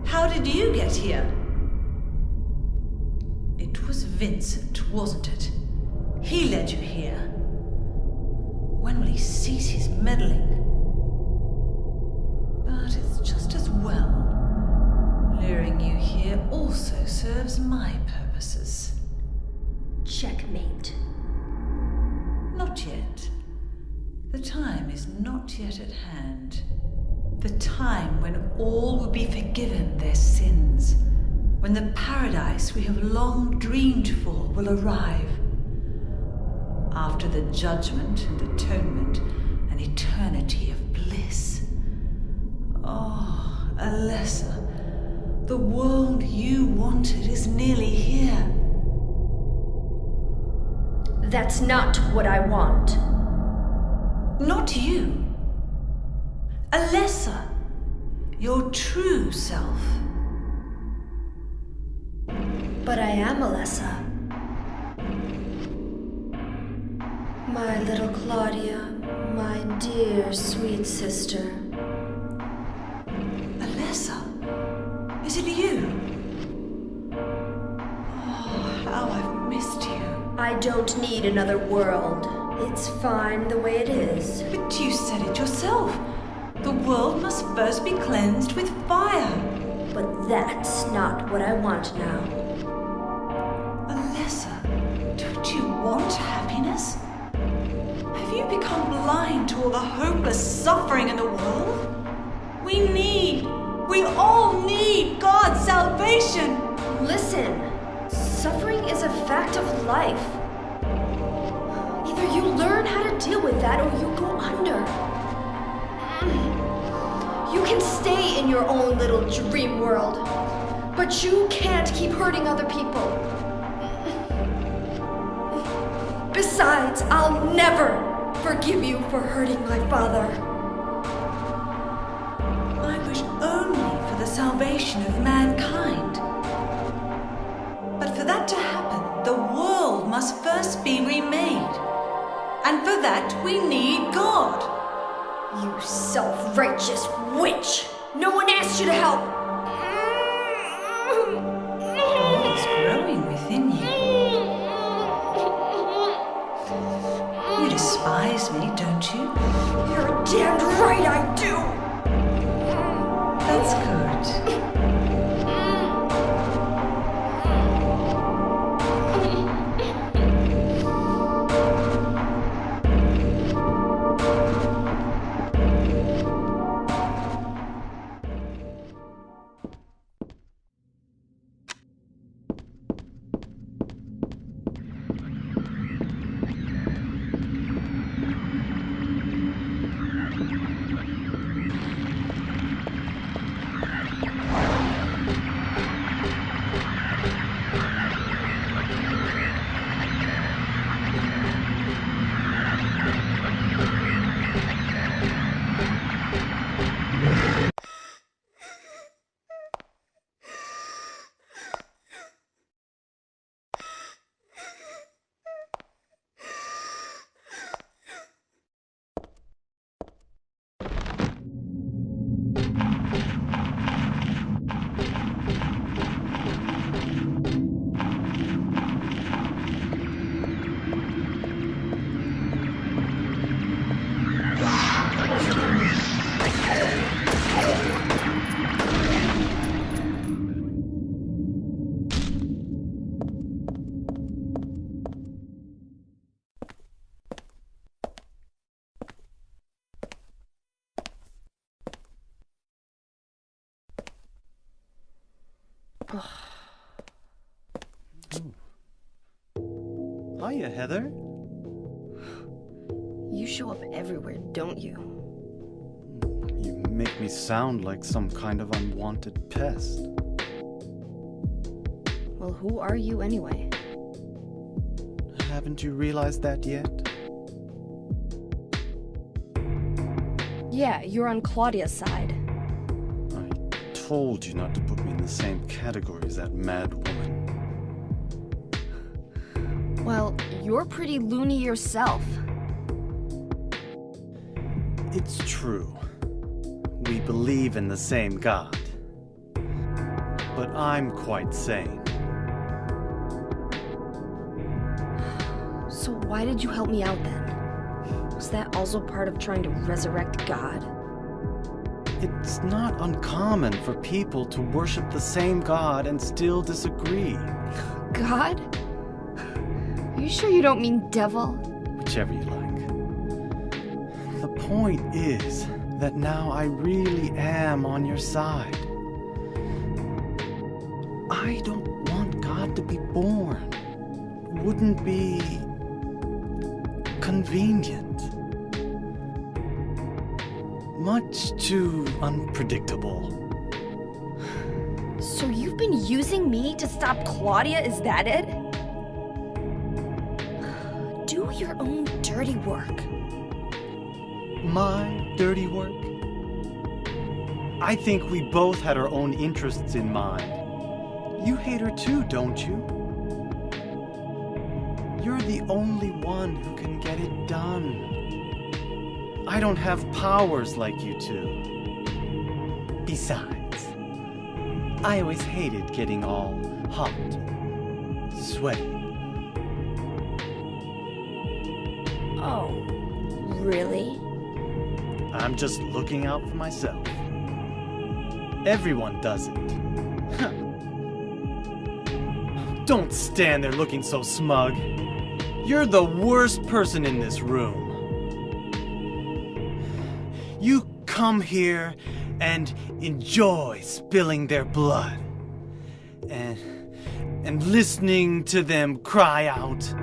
How did you get here? It was Vincent, wasn't it? He led you here. When will he cease his meddling? But it's just as well. Luring you here also serves my purpose. purposes. Checkmate. Not yet. The time is not yet at hand. The time when all will be forgiven their sins. When the paradise we have long dreamed for will arrive. After the judgment and atonement, an eternity of bliss. Oh, Alessa, the world you wanted is nearly here. That's not what I want. Not you. Alessa, your true self. But I am Alessa. My little Claudia, my dear sweet sister. Alessa, is it you? Oh, how I've missed you. I don't need another world. It's fine the way it is. But you said it yourself. The world must first be cleansed with fire. But that's not what I want now. Alessa, don't you want happiness? Have you become blind to all the hopeless suffering in the world? We all need God's salvation. Listen, suffering is a fact of life. Either you learn how to deal with that or you go under. You can stay in your own little dream world, but you can't keep hurting other people. Besides, I'll never forgive you for hurting my father. I wish only for the salvation of mankind. But for that to happen, the world must first be remade. And for that, we need God. You self-righteous witch! No one asked you to help! God is growing within you. You despise me, don't you? You're damned right I do! That's good. Hiya, Heather. You show up everywhere, don't you? You make me sound like some kind of unwanted pest. Well, who are you anyway? Haven't you realized that yet? Yeah, you're on Claudia's side. I told you not to put me in the same category as that mad woman. Well, you're pretty loony yourself. It's true. We believe in the same God. But I'm quite sane. So why did you help me out then? Was that also part of trying to resurrect God? It's not uncommon for people to worship the same God and still disagree. God? Are you sure you don't mean devil? Whichever you like. The point is that now I really am on your side. I don't want God to be born. Wouldn't be convenient. Much too unpredictable. So you've been using me to stop Claudia, is that it? Do your own dirty work. My dirty work? I think we both had our own interests in mind. You hate her too, don't you? You're the only one who can get it done. I don't have powers like you two. Besides, I always hated getting all hot, sweaty. Oh, really? I'm just looking out for myself. Everyone does it. Don't stand there looking so smug. You're the worst person in this room. You come here and enjoy spilling their blood. And listening to them cry out.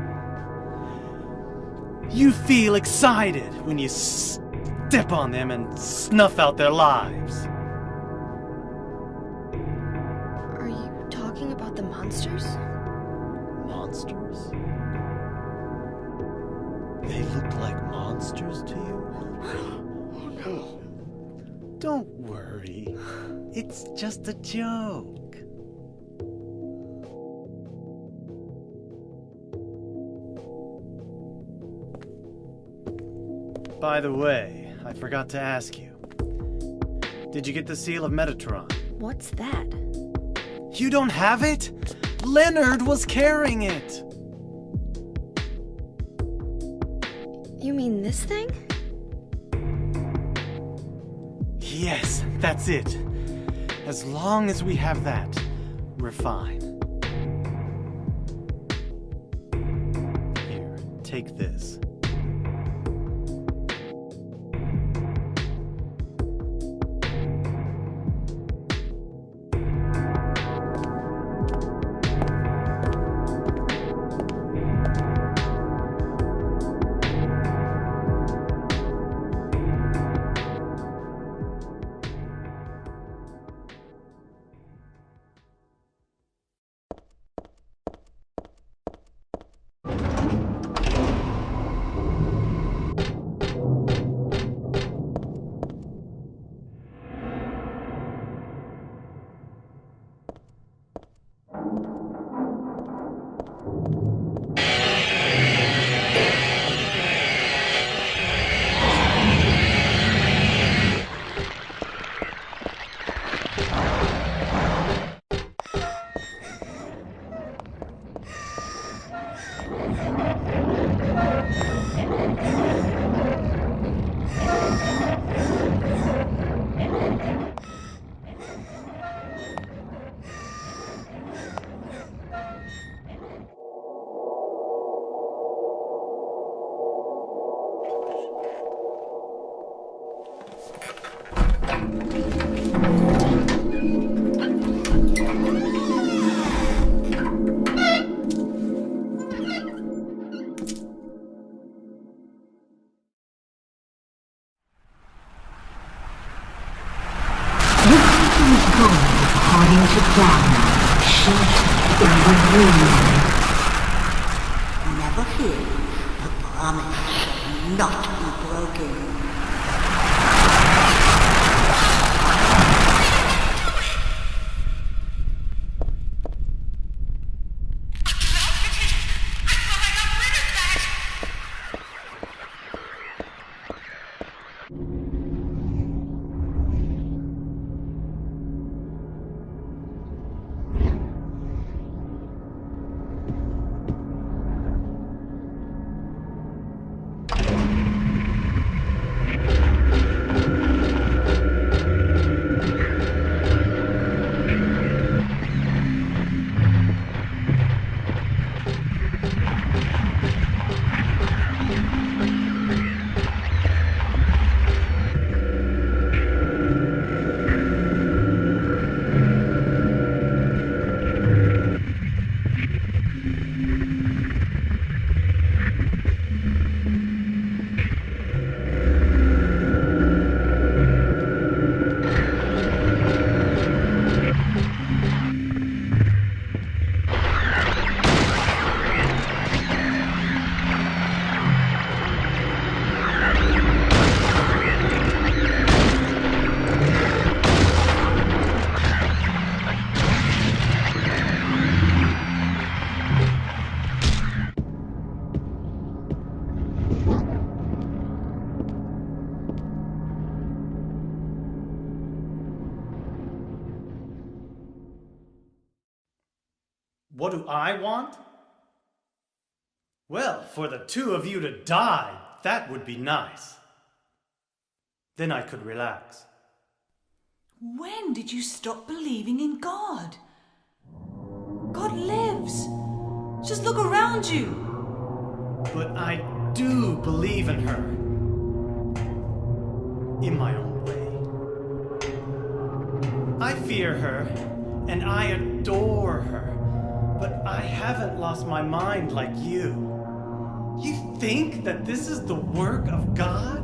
You feel excited when you step on them and snuff out their lives. Are you talking about the monsters? Monsters? They look like monsters to you? Oh no. Don't worry. It's just a joke. By the way, I forgot to ask you. Did you get the Seal of Metatron? What's that? You don't have it? Leonard was carrying it. You mean this thing? Yes, that's it. As long as we have that, we're fine. Here, take this. According to plan, sheltered in the room. Never fear, the promise shall not be broken. What do I want? Well, for the two of you to die, that would be nice. Then I could relax. When did you stop believing in God? God lives. Just look around you. But I do believe in her. In my own way. I fear her, and I adore her. But I haven't lost my mind like you. You think that this is the work of God?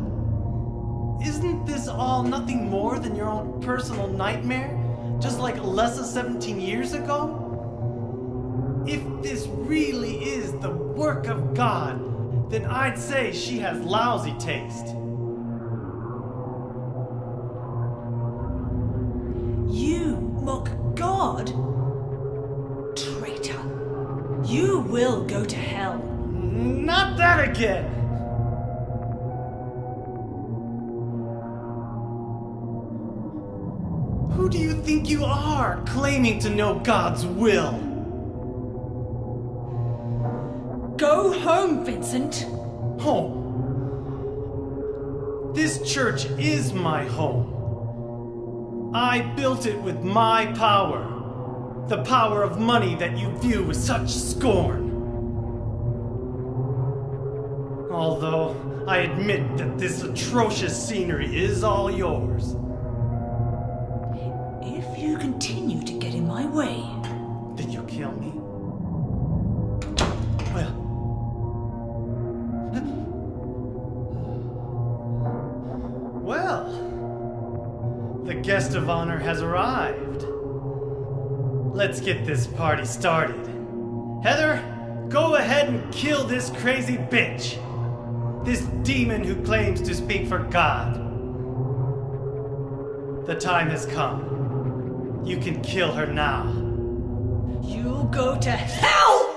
Isn't this all nothing more than your own personal nightmare? Just like Alessa 17 years ago? If this really is the work of God, then I'd say she has lousy taste. You mock God? Traitor. You will go to hell. Not that again! Who do you think you are, claiming to know God's will? Go home, Vincent. Home? This church is my home. I built it with my power. The power of money that you view with such scorn. Although I admit that this atrocious scenery is all yours. If you continue to get in my way, Then you kill me? Well, the guest of honor has arrived. Let's get this party started. Heather, go ahead and kill this crazy bitch. This demon who claims to speak for God. The time has come. You can kill her now. you'll go to hell!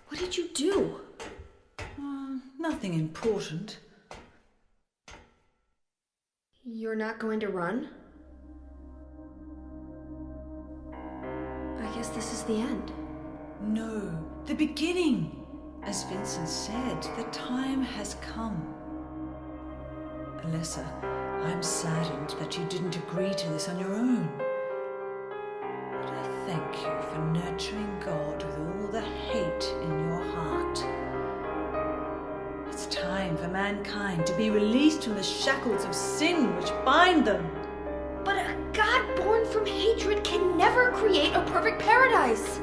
What did you do? Nothing important. You're not going to run? I guess this is the end. No, the beginning. As Vincent said, the time has come. Alessa, I'm saddened that you didn't agree to this on your own. But I thank you for nurturing God with all the hate in your heart. It's time for mankind to be released from the shackles of sin which bind them. But a God born from hatred can never create a perfect paradise.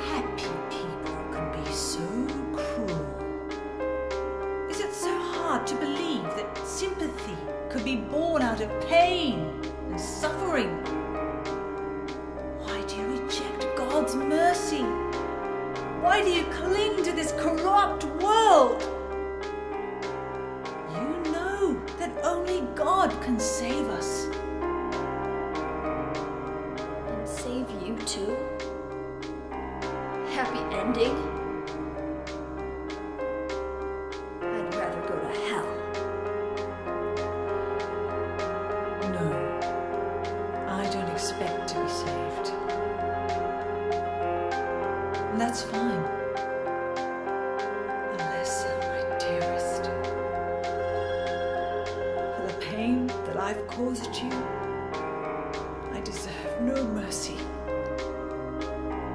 Happy people can be so cruel. Is it so hard to believe that sympathy could be born out of pain and suffering? Why do you reject God's mercy? Why do you cling to this corrupt world? You know that only God can save us. And save you too? Happy ending? I'd rather go to hell. No, I don't expect to be saved. And that's fine. Alessa, my dearest. For the pain that I've caused you, I deserve no mercy.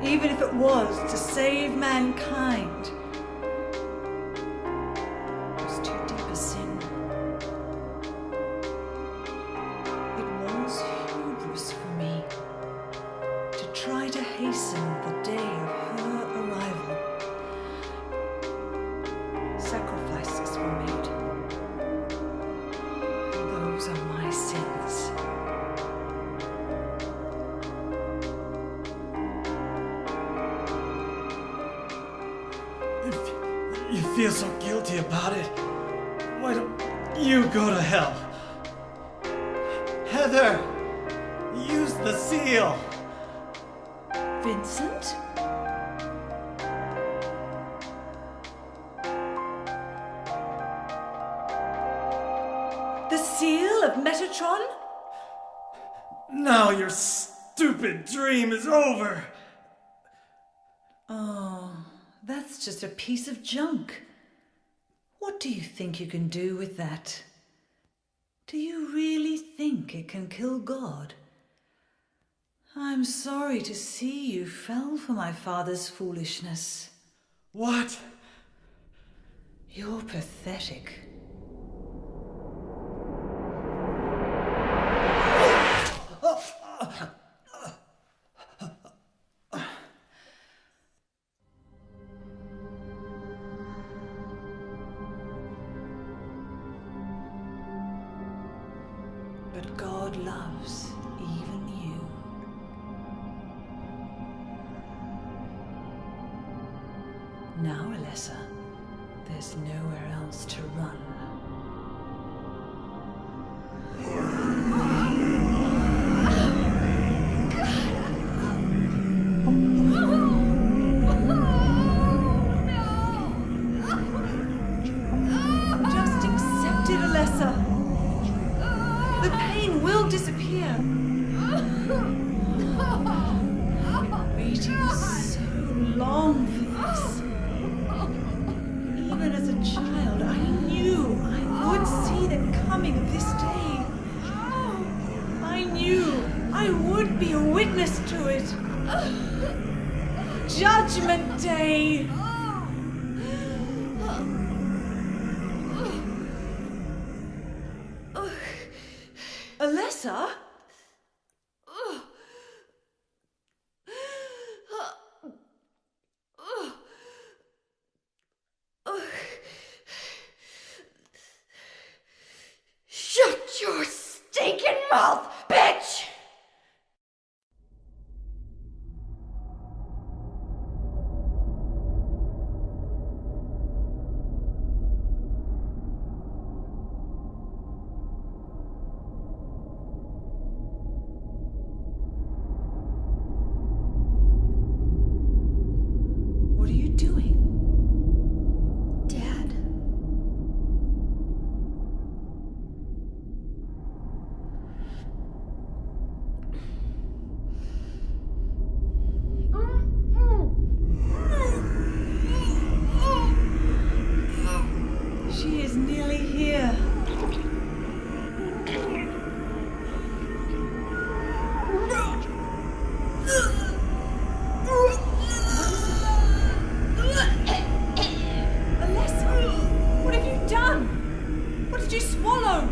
Even if it was to save mankind. It was too deep a sin. It was hubris for me to try to hasten the day of her arrival. Sacrifices were made. And those are my sins. If you feel so guilty about it, why don't you go to hell? Heather, use the seal. Vincent? of Metatron? Now your stupid dream is over. Oh, that's just a piece of junk. What do you think you can do with that? Do you really think it can kill God? I'm sorry to see you fell for my father's foolishness. What? You're pathetic. But God loves even you. Now, Alessa, there's nowhere else to run. Just accept it, Alessa. The pain will disappear. I've been waiting so long for this. Even as a child, I knew I would see the coming of this day. I knew I would be a witness to it. Judgment Day. Alessa? Shut your stinking mouth, bitch! What are you doing? Dad. She is nearly here. Alessa, what have you done? What did you swallow?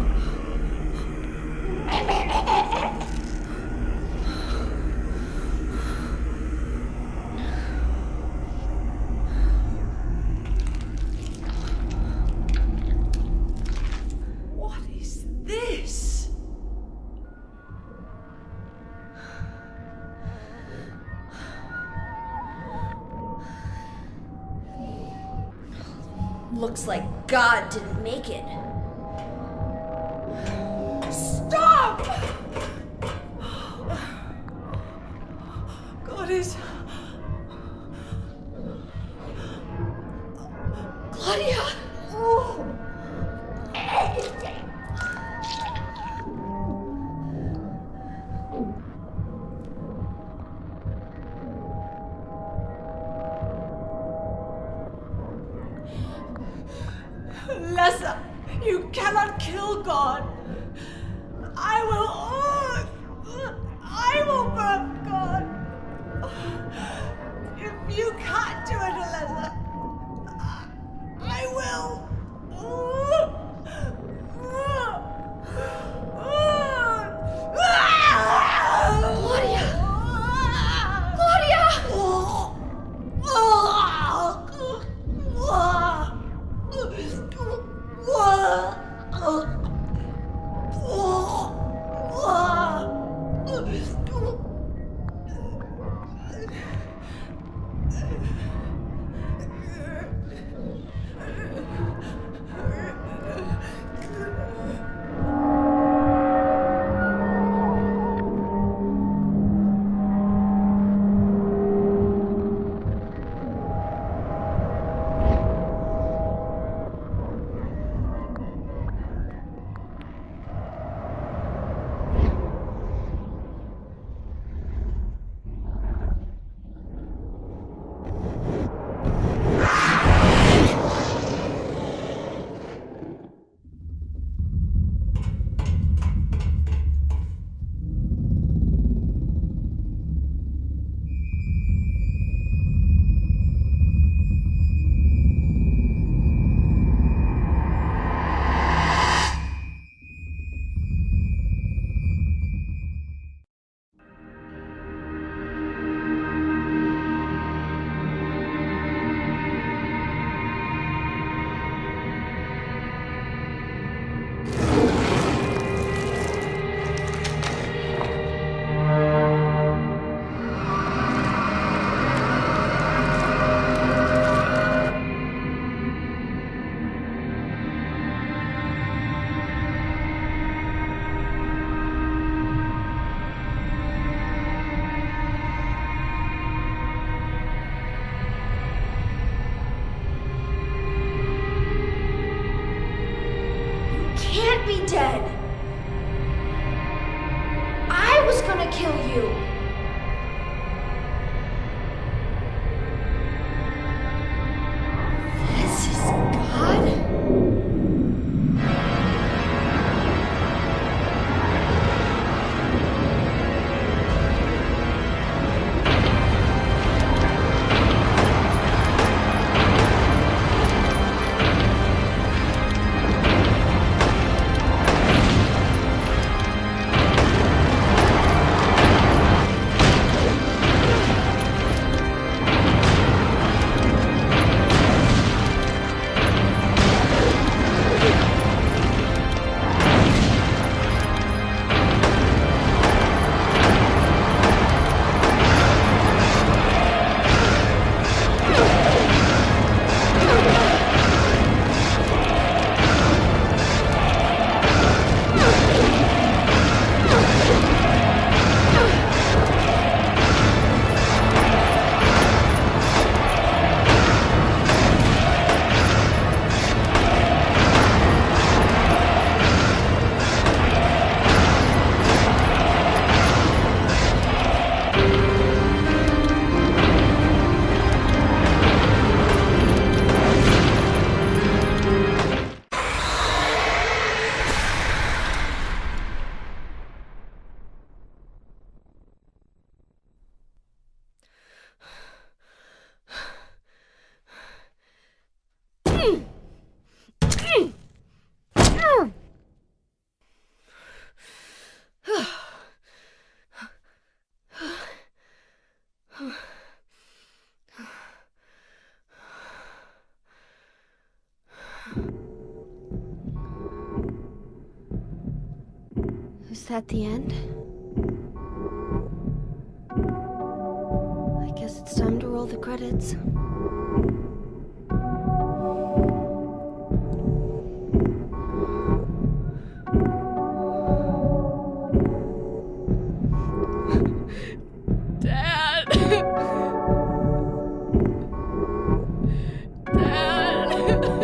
What is this? Looks like God didn't make it. Stop! God is... Claudia! Alessa, you cannot kill God. I will burn God. If you can't do it, Alessa, I will. Claudia! Claudia! Is that the end? I guess it's time to roll the credits. Dad! Dad!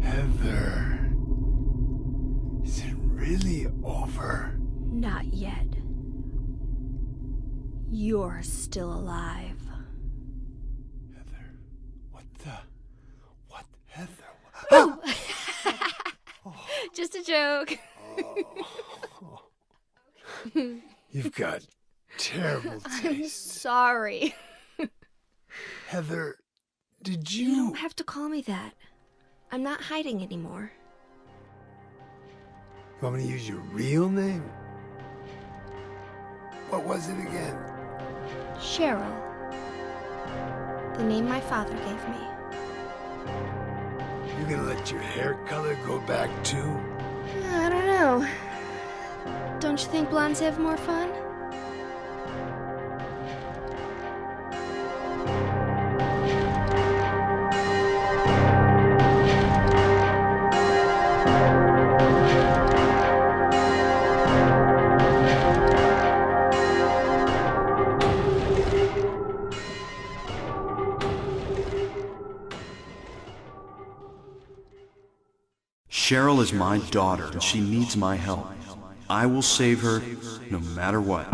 Heather, is it really over? Not yet. You're still alive. Heather, what, Heather? Oh! Just a joke. You've got terrible I'm taste. sorry. Heather, did You you... don't have to call me that. I'm not hiding anymore. You want me to use your real name? What was it again? Cheryl. The name my father gave me. You gonna let your hair color go back too? I don't know. Don't you think blondes have more fun? Cheryl is my daughter, and she needs my help. I will save her, no matter what.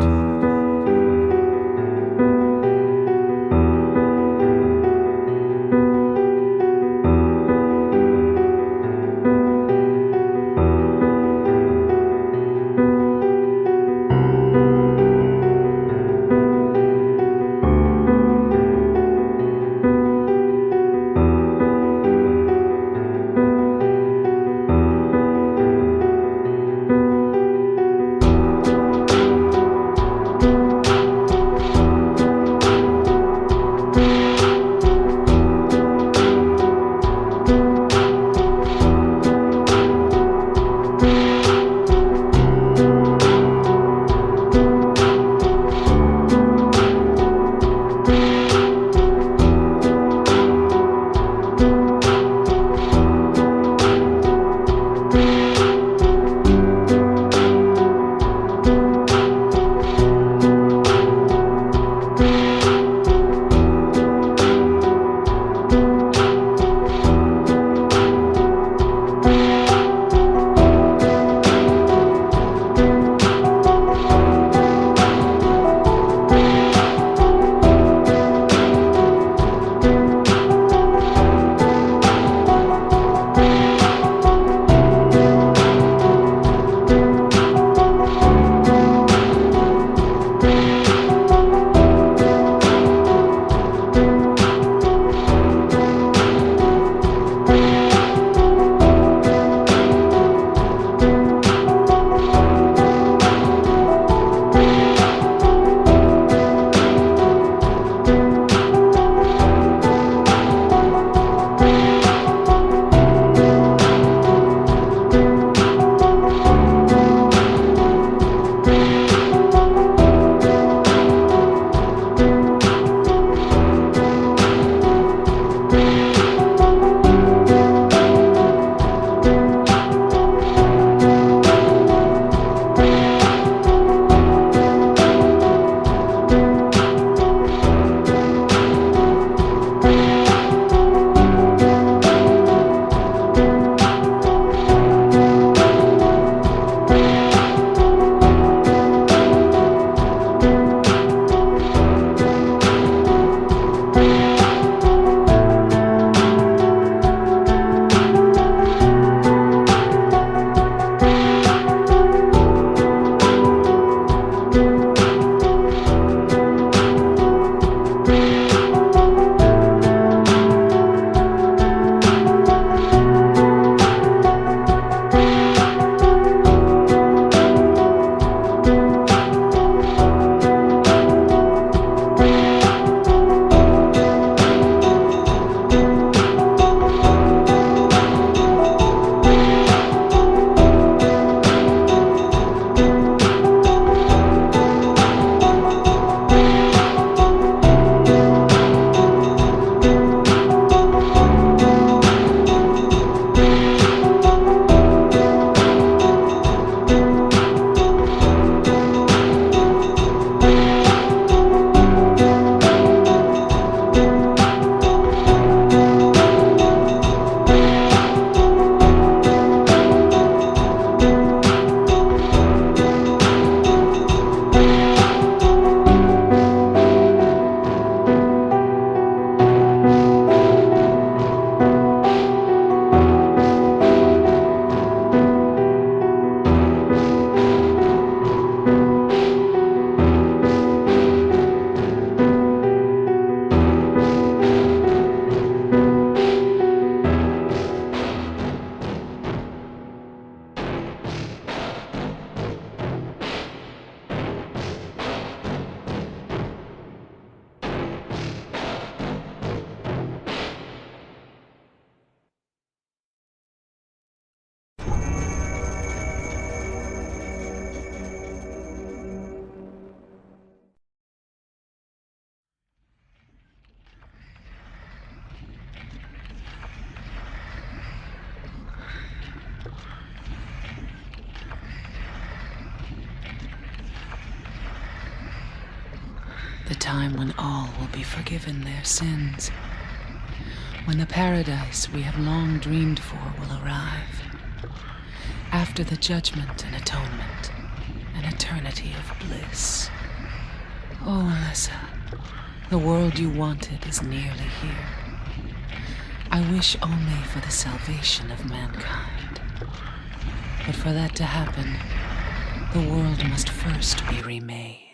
The time when all will be forgiven their sins. When the paradise we have long dreamed for will arrive. After the judgment and atonement, an eternity of bliss. Oh, Alyssa, the world you wanted is nearly here. I wish only for the salvation of mankind. But for that to happen, the world must first be remade.